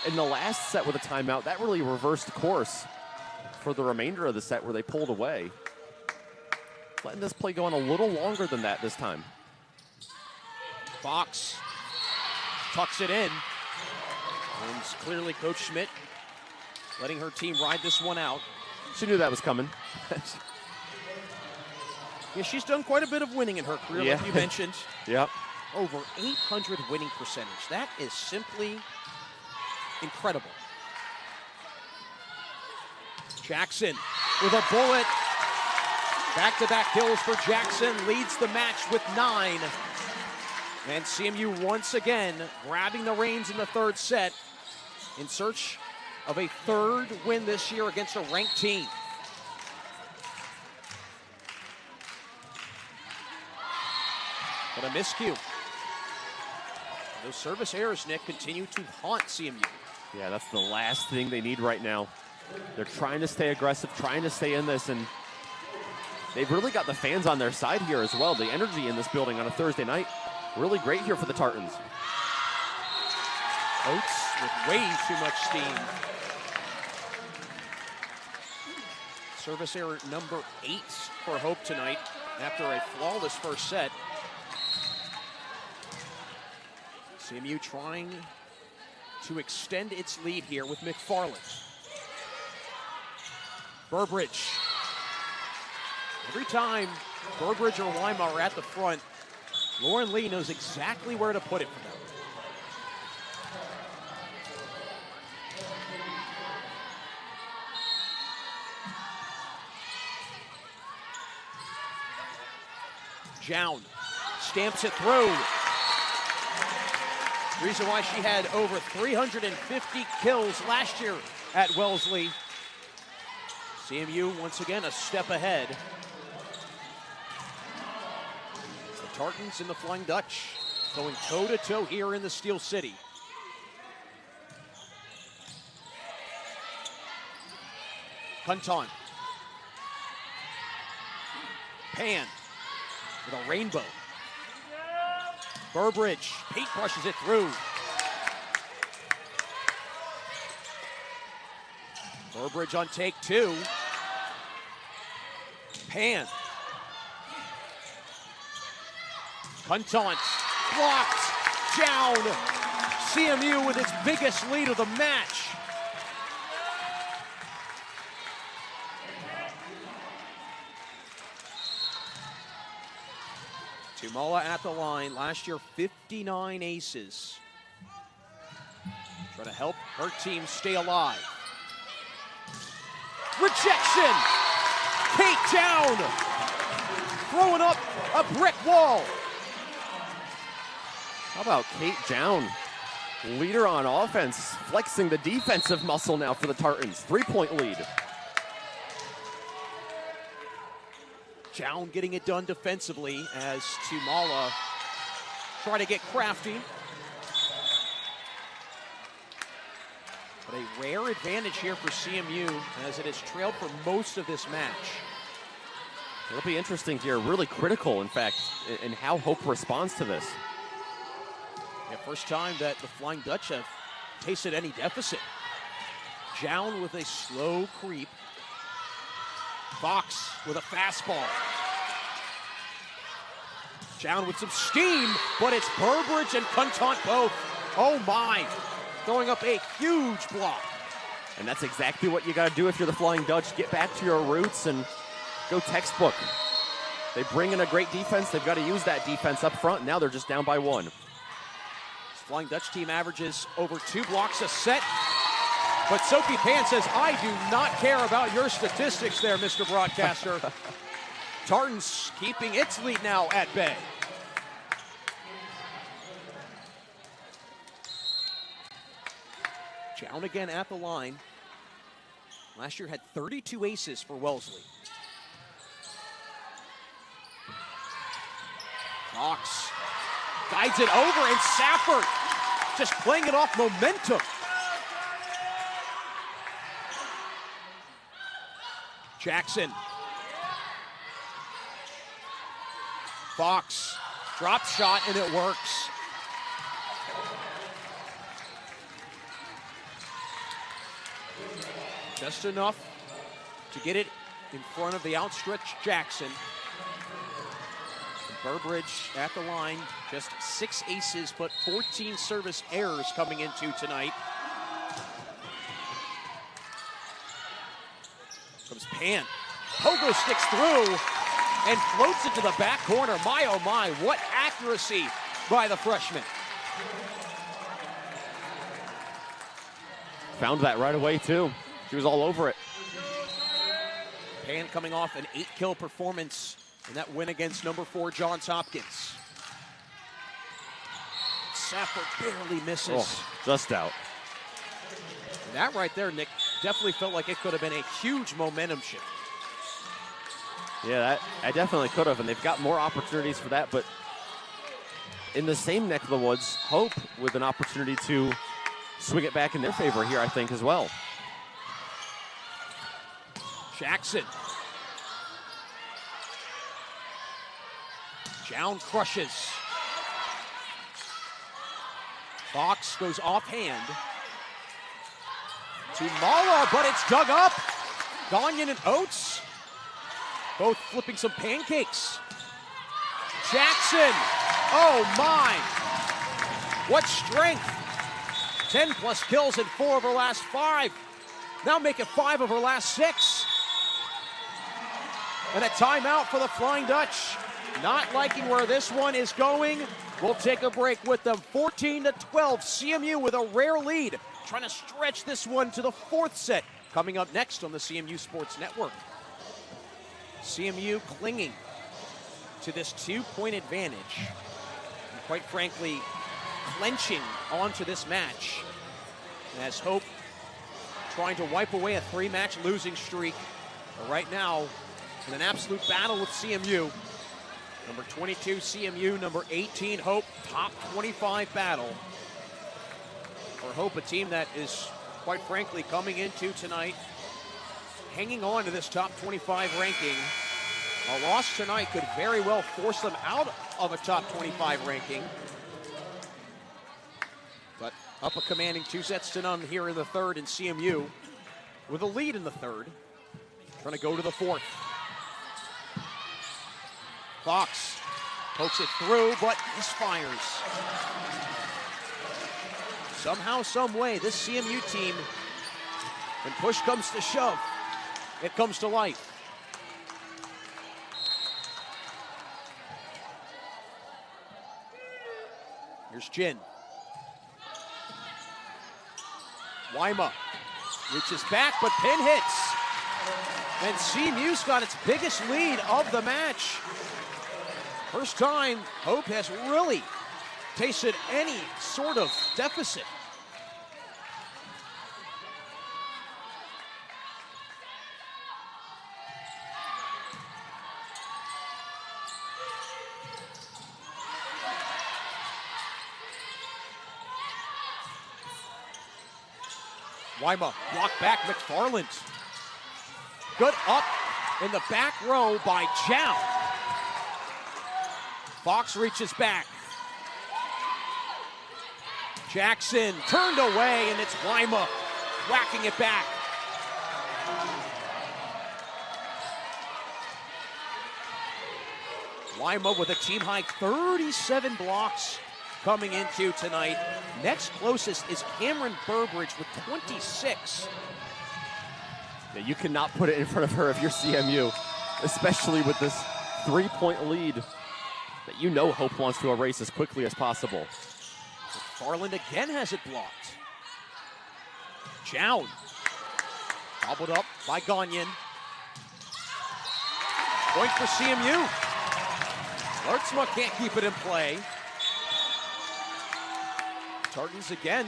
in the last set with a timeout. That really reversed course for the remainder of the set where they pulled away. Letting this play go on a little longer than that this time. Fox tucks it in. And clearly Coach Schmidt letting her team ride this one out. She knew that was coming. Yeah, she's done quite a bit of winning in her career, like you mentioned. Yep. Over 800 winning percentage. That is simply incredible. Jackson with a bullet. Back-to-back kills for Jackson, leads the match with 9. And CMU once again grabbing the reins in the 3rd set in search of a 3rd win this year against a ranked team. But a miscue. Those service errors, Nick, continue to haunt CMU. Yeah, that's the last thing they need right now. They're trying to stay aggressive, trying to stay in this, and they've really got the fans on their side here as well. The energy in this building on a Thursday night, really great here for the Tartans. Oates with way too much steam. Service error number 8 for Hope tonight after a flawless first set. CMU trying to extend its lead here with McFarland. Burbridge. Every time Burbridge or Wyma are at the front, Lauren Lee knows exactly where to put it for them. Jown stamps it through. Reason why she had over 350 kills last year at Wellesley. CMU once again a step ahead. The Tartans and the Flying Dutch going toe-to-toe here in the Steel City. Cunton. Pan with a rainbow. Burbridge, Pate brushes it through. Burbridge on take two. Pan. Cunton blocked. Down. CMU with its biggest lead of the match. Tumala at the line. Last year, 59 aces. Trying to help her team stay alive. Rejection! Kate Down! Throwing up a brick wall. How about Kate Down? Leader on offense, flexing the defensive muscle now for the Tartans. 3-point lead. Jown getting it done defensively as Tumala try to get crafty. But a rare advantage here for CMU as it has trailed for most of this match. It'll be interesting here, really critical, in fact, in how Hope responds to this. Yeah, first time that the Flying Dutch have tasted any deficit. Jown with a slow creep. Fox with a fastball. Jown with some steam, but it's Burbridge and Cunton both. Oh my, throwing up a huge block. And that's exactly what you got to do if you're the Flying Dutch. Get back to your roots and go textbook. They bring in a great defense. They've got to use that defense up front. Now they're just down by one. This Flying Dutch team averages over 2 blocks a set. But Sophie Pan says, I do not care about your statistics there, Mr. Broadcaster. Tartans keeping its lead now at bay. Jown again at the line. Last year had 32 aces for Wellesley. Fox guides it over, and Safford just playing it off momentum. Jackson. Fox, drop shot, and it works. Just enough to get it in front of the outstretched Jackson. Burbridge at the line, just 6 aces, but 14 service errors coming into tonight. Comes Pan. Pogo sticks through and floats it to the back corner. My, oh my, what accuracy by the freshman. Found that right away, too. She was all over it. Pan coming off an 8-kill performance in that win against number 4 Johns Hopkins. Safford barely misses. Oh, just out. And that right there, Nick, definitely felt like it could have been a huge momentum shift. Yeah, that definitely could have, and they've got more opportunities for that, but in the same neck of the woods, Hope with an opportunity to swing it back in their favor here, I think, as well. Jackson. Jown crushes. Fox goes offhand. To Mala, but it's dug up. Gagnon and Oates both flipping some pancakes. Jackson, oh my. What strength. 10 plus kills in 4 of her last 5. Now make it 5 of her last 6. And a timeout for the Flying Dutch. Not liking where this one is going. We'll take a break with them. 14-12, CMU with a rare lead. Trying to stretch this one to the 4th set. Coming up next on the CMU Sports Network. CMU clinging to this 2-point advantage. And quite frankly, clenching onto this match as Hope trying to wipe away a 3-match losing streak. But right now, in an absolute battle with CMU. Number 22, CMU. Number 18, Hope. Top 25 battle. For Hope, a team that is, quite frankly, coming into tonight, hanging on to this top 25 ranking. A loss tonight could very well force them out of a top 25 ranking. But up a commanding 2-0 here in the third, and CMU with a lead in the third. Trying to go to the fourth. Fox pokes it through, but misfires. Somehow, some way, this CMU team, when push comes to shove, it comes to life. Here's Jin. Wyma reaches back, but pin hits. And CMU's got its biggest lead of the match. First time Hope has really tasted any sort of deficit. Wyma blocked back, McFarland. Good up in the back row by Zhao. Fox reaches back. Jackson turned away, and it's Wyma whacking it back. Wyma with a team-high 37 blocks coming into tonight. Next closest is Cameron Burbridge with 26. Yeah, you cannot put it in front of her if you're CMU, especially with this 3-point lead that you know Hope wants to erase as quickly as possible. Farland again has it blocked. Chown. Gobbled up by Gagnon. Point for CMU. Lartzma can't keep it in play. Tartans again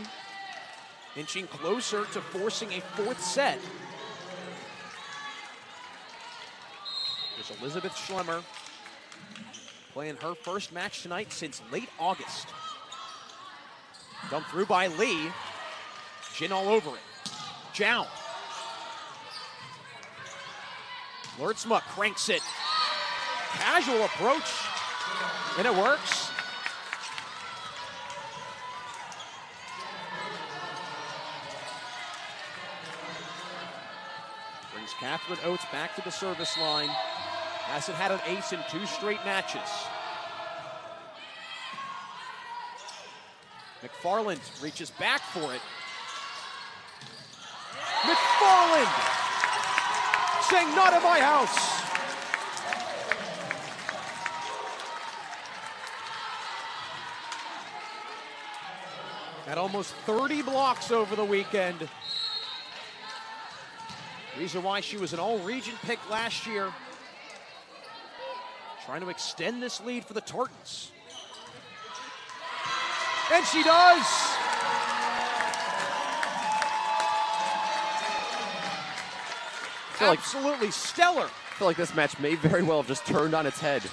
inching closer to forcing a fourth set. There's Elizabeth Schlemmer playing her first match tonight since late August. Dumped through by Lee. Jin all over it. Zhao. Lartzma cranks it. Casual approach, and it works. Brings Catherine Oates back to the service line. Hasn't had an ace in 2 straight matches. McFarland reaches back for it. McFarland saying, "Not in my house." Had almost 30 blocks over the weekend. Reason why she was an all-region pick last year. Trying to extend this lead for the Tartans. And she does! Absolutely stellar. I feel like this match may very well have just turned on its head.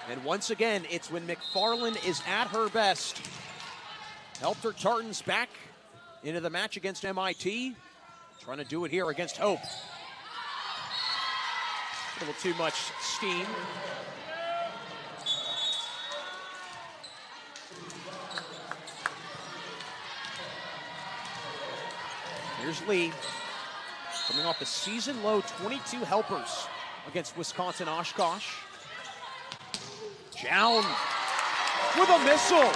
And once again, it's when McFarland is at her best. Helped her Tartans back into the match against MIT. Trying to do it here against Hope. A little too much steam. Here's Lee, coming off a season-low 22 helpers against Wisconsin Oshkosh. Down with a missile.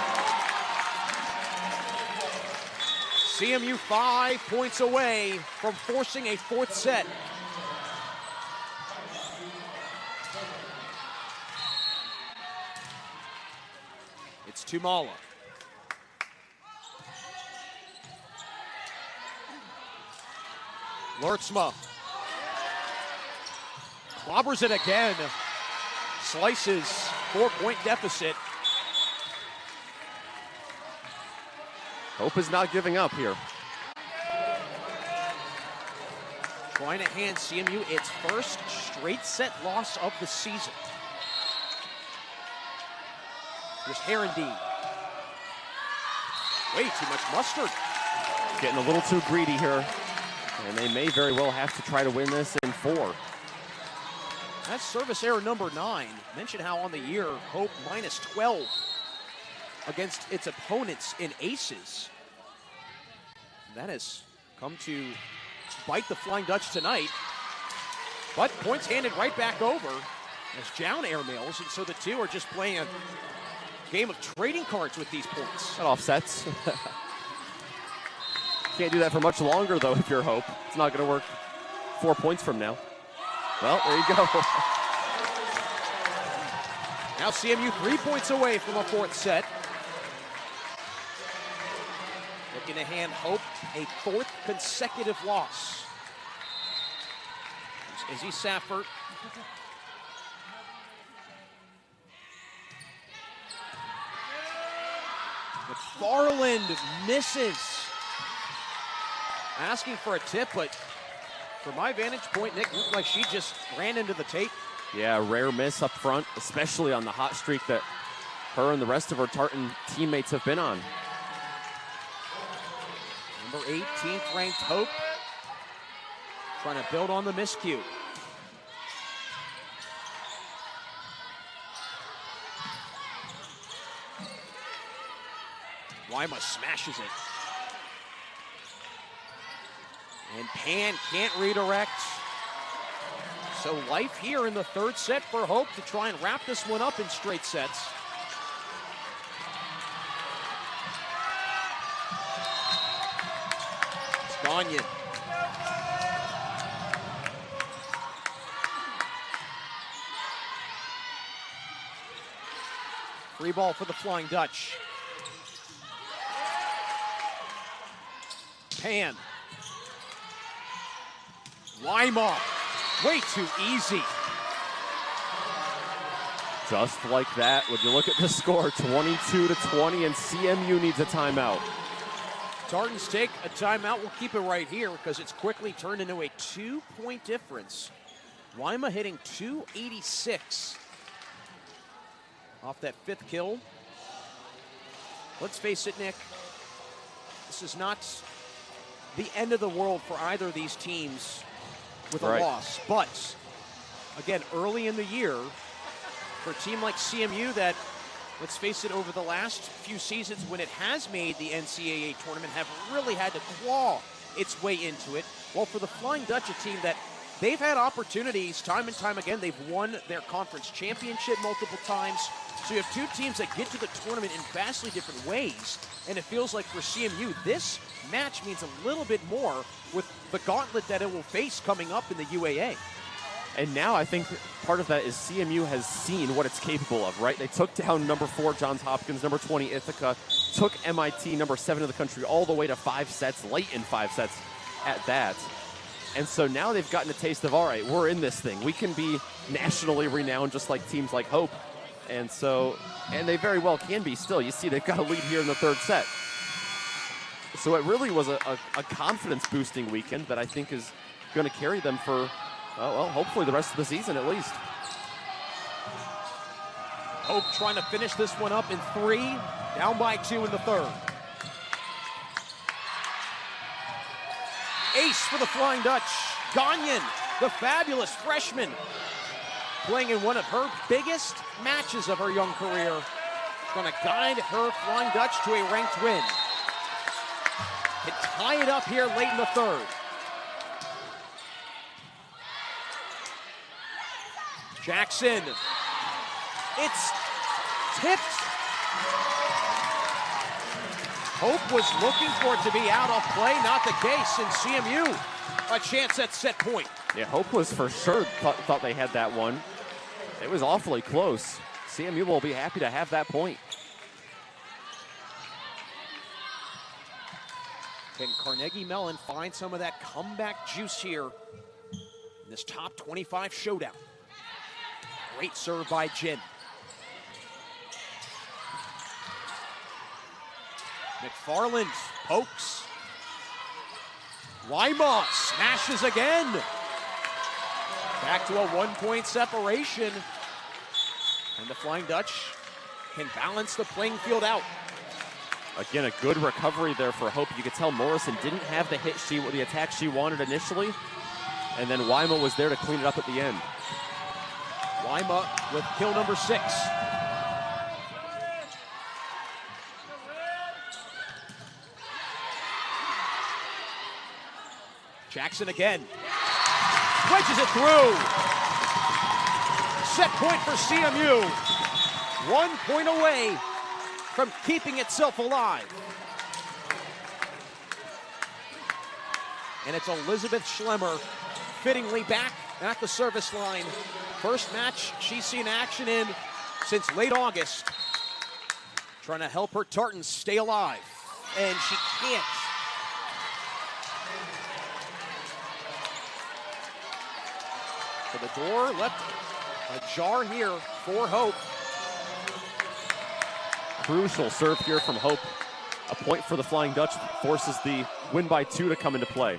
CMU 5 points away from forcing a fourth set. It's Tumala. Lartzma clobbers it again. Slices, 4-point deficit. Hope is not giving up here. Trying to hand CMU its first straight set loss of the season. Here's Herendeen. Way too much mustard. Getting a little too greedy here. And they may very well have to try to win this in 4. That's service error number 9. Mention how on the year, Hope minus 12 against its opponents in aces. That has come to bite the Flying Dutch tonight. But points handed right back over as Jown airmails, and so the two are just playing a game of trading cards with these points. That offsets. Can't do that for much longer, though, if you're Hope. It's not going to work 4 points from now. Well, there you go. Now CMU 3 points away from a 4th set. Looking to hand Hope a 4th consecutive loss. Here's Izzy Saffert. McFarland misses. Asking for a tip, but from my vantage point, Nick, looked like she just ran into the tape. Yeah, rare miss up front, especially on the hot streak that her and the rest of her Tartan teammates have been on. Number 18th ranked Hope trying to build on the miscue. Lima smashes it. And Pan can't redirect. So life here in the 3rd set for Hope to try and wrap this one up in straight sets. It's Gagnon. Free ball for the Flying Dutch. Pan. Lima, way too easy. Just like that, would you look at the score, 22-20, and CMU needs a timeout. Tartans take a timeout. We'll keep it right here because it's quickly turned into a 2-point difference. Lima hitting 286 off that 5th kill. Let's face it, Nick, this is not the end of the world for either of these teams with a loss. But, again, early in the year, for a team like CMU that, let's face it, over the last few seasons when it has made the NCAA tournament, have really had to claw its way into it. Well, for the Flying Dutch, a team that they've had opportunities time and time again. They've won their conference championship multiple times. So you have two teams that get to the tournament in vastly different ways. And it feels like for CMU, this match means a little bit more with the gauntlet that it will face coming up in the UAA. And now I think part of that is CMU has seen what it's capable of, right? They took down number 4 Johns Hopkins, number 20 Ithaca, took MIT, number 7 in the country, all the way to 5 sets, late in 5 sets at that. And so now they've gotten a taste of, all right, we're in this thing. We can be nationally renowned just like teams like Hope. And so, and they very well can be still. You see they've got a lead here in the 3rd set. So it really was a confidence-boosting weekend that I think is going to carry them for, well, hopefully the rest of the season at least. Hope trying to finish this one up in 3, down by 2 in the 3rd. Ace for the Flying Dutch. Gagnon, the fabulous freshman, playing in one of her biggest matches of her young career. Going to guide her Flying Dutch to a ranked win. Can tie it up here late in the 3rd. Jackson. It's tipped. Hope was looking for it to be out off play, not the case, and CMU a chance at set point. Yeah, Hope was for sure thought they had that one. It was awfully close. CMU will be happy to have that point. Can Carnegie Mellon find some of that comeback juice here in this top 25 showdown? Great serve by Jin. McFarland pokes. Lima smashes again. Back to a 1-point separation. And the Flying Dutch can balance the playing field out. Again, a good recovery there for Hope. You could tell Morrison didn't have the attack she wanted initially. And then Wyma was there to clean it up at the end. Wyma with kill number 6. Jackson again. Wedges it through. Set point for CMU. 1 point away from keeping itself alive. And it's Elizabeth Schlemmer fittingly back at the service line. First match she's seen action in since late August. Trying to help her Tartans stay alive. And she can't. So the door left ajar here for Hope. Crucial serve here from Hope. A point for the Flying Dutch forces the win by 2 to come into play.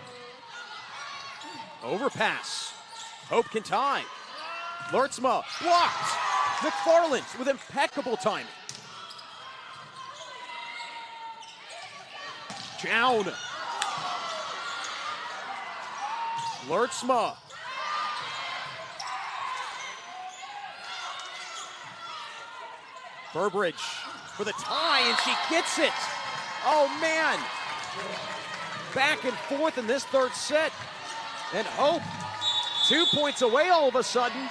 Overpass. Hope can tie. Lurtsma blocked. McFarland with impeccable timing. Down. Lurtsma. Burbridge for the tie, and she gets it. Oh, man. Back and forth in this third set. And Hope, 2 points away all of a sudden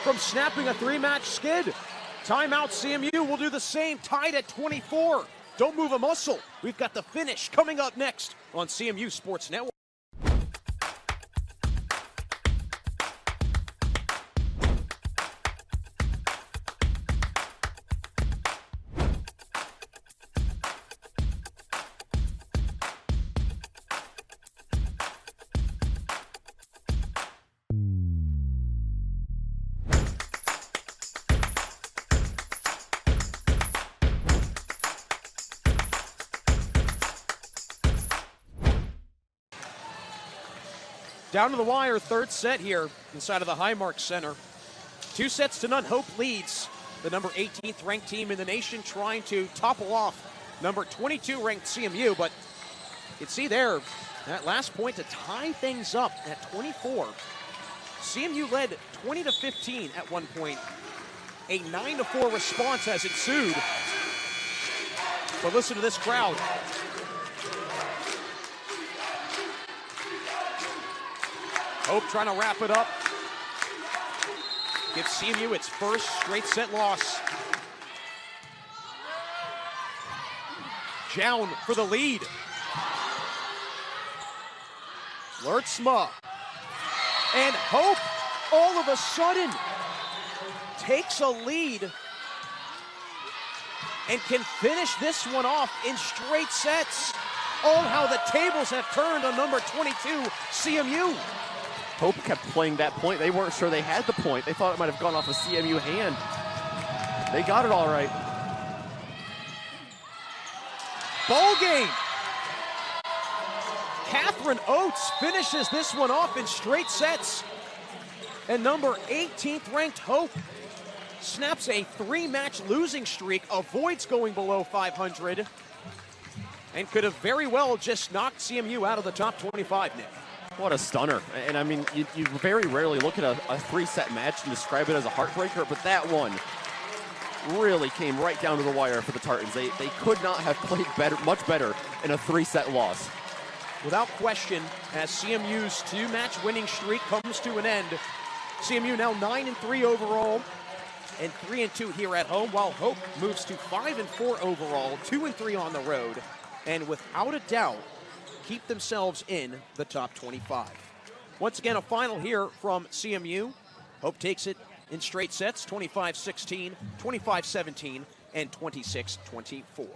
from snapping a 3-match skid. Timeout, CMU will do the same, tied at 24. Don't move a muscle. We've got the finish coming up next on CMU Sports Network. Down to the wire, third set here inside of the Highmark Center. 2-0. Hope leads the number 18th ranked team in the nation, trying to topple off number 22 ranked CMU. But you can see there, that last point to tie things up at 24. CMU led 20-15 at one point. A 9-4 response has ensued. But listen to this crowd. Hope trying to wrap it up. Gives CMU its first straight set loss. Down for the lead. Lurtsma. And Hope, all of a sudden, takes a lead and can finish this one off in straight sets. Oh, how the tables have turned on number 22, CMU. Hope kept playing that point. They weren't sure they had the point. They thought it might have gone off a CMU hand. They got it all right. Ball game. Catherine Oates finishes this one off in straight sets. And number 18th ranked Hope snaps a 3-match losing streak, avoids going below 500, and could have very well just knocked CMU out of the top 25, Nick. What a stunner. And I mean, you very rarely look at a 3-set match and describe it as a heartbreaker, but that one really came right down to the wire for the Tartans. They could not have played much better in a 3-set loss. Without question, as CMU's 2-match winning streak comes to an end, CMU now 9-3 overall and 3-2 here at home, while Hope moves to 5-4 overall, 2-3 on the road, and without a doubt, keep themselves in the top 25. Once again, a final here from CMU. Hope takes it in straight sets, 25-16, 25-17, and 26-24.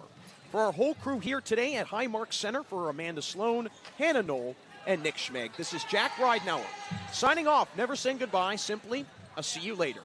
For our whole crew here today at Highmark Center, for Amanda Sloan, Hannah Knoll, and Nick Schmeg, this is Jack Ridenauer signing off, never saying goodbye, simply a see you later.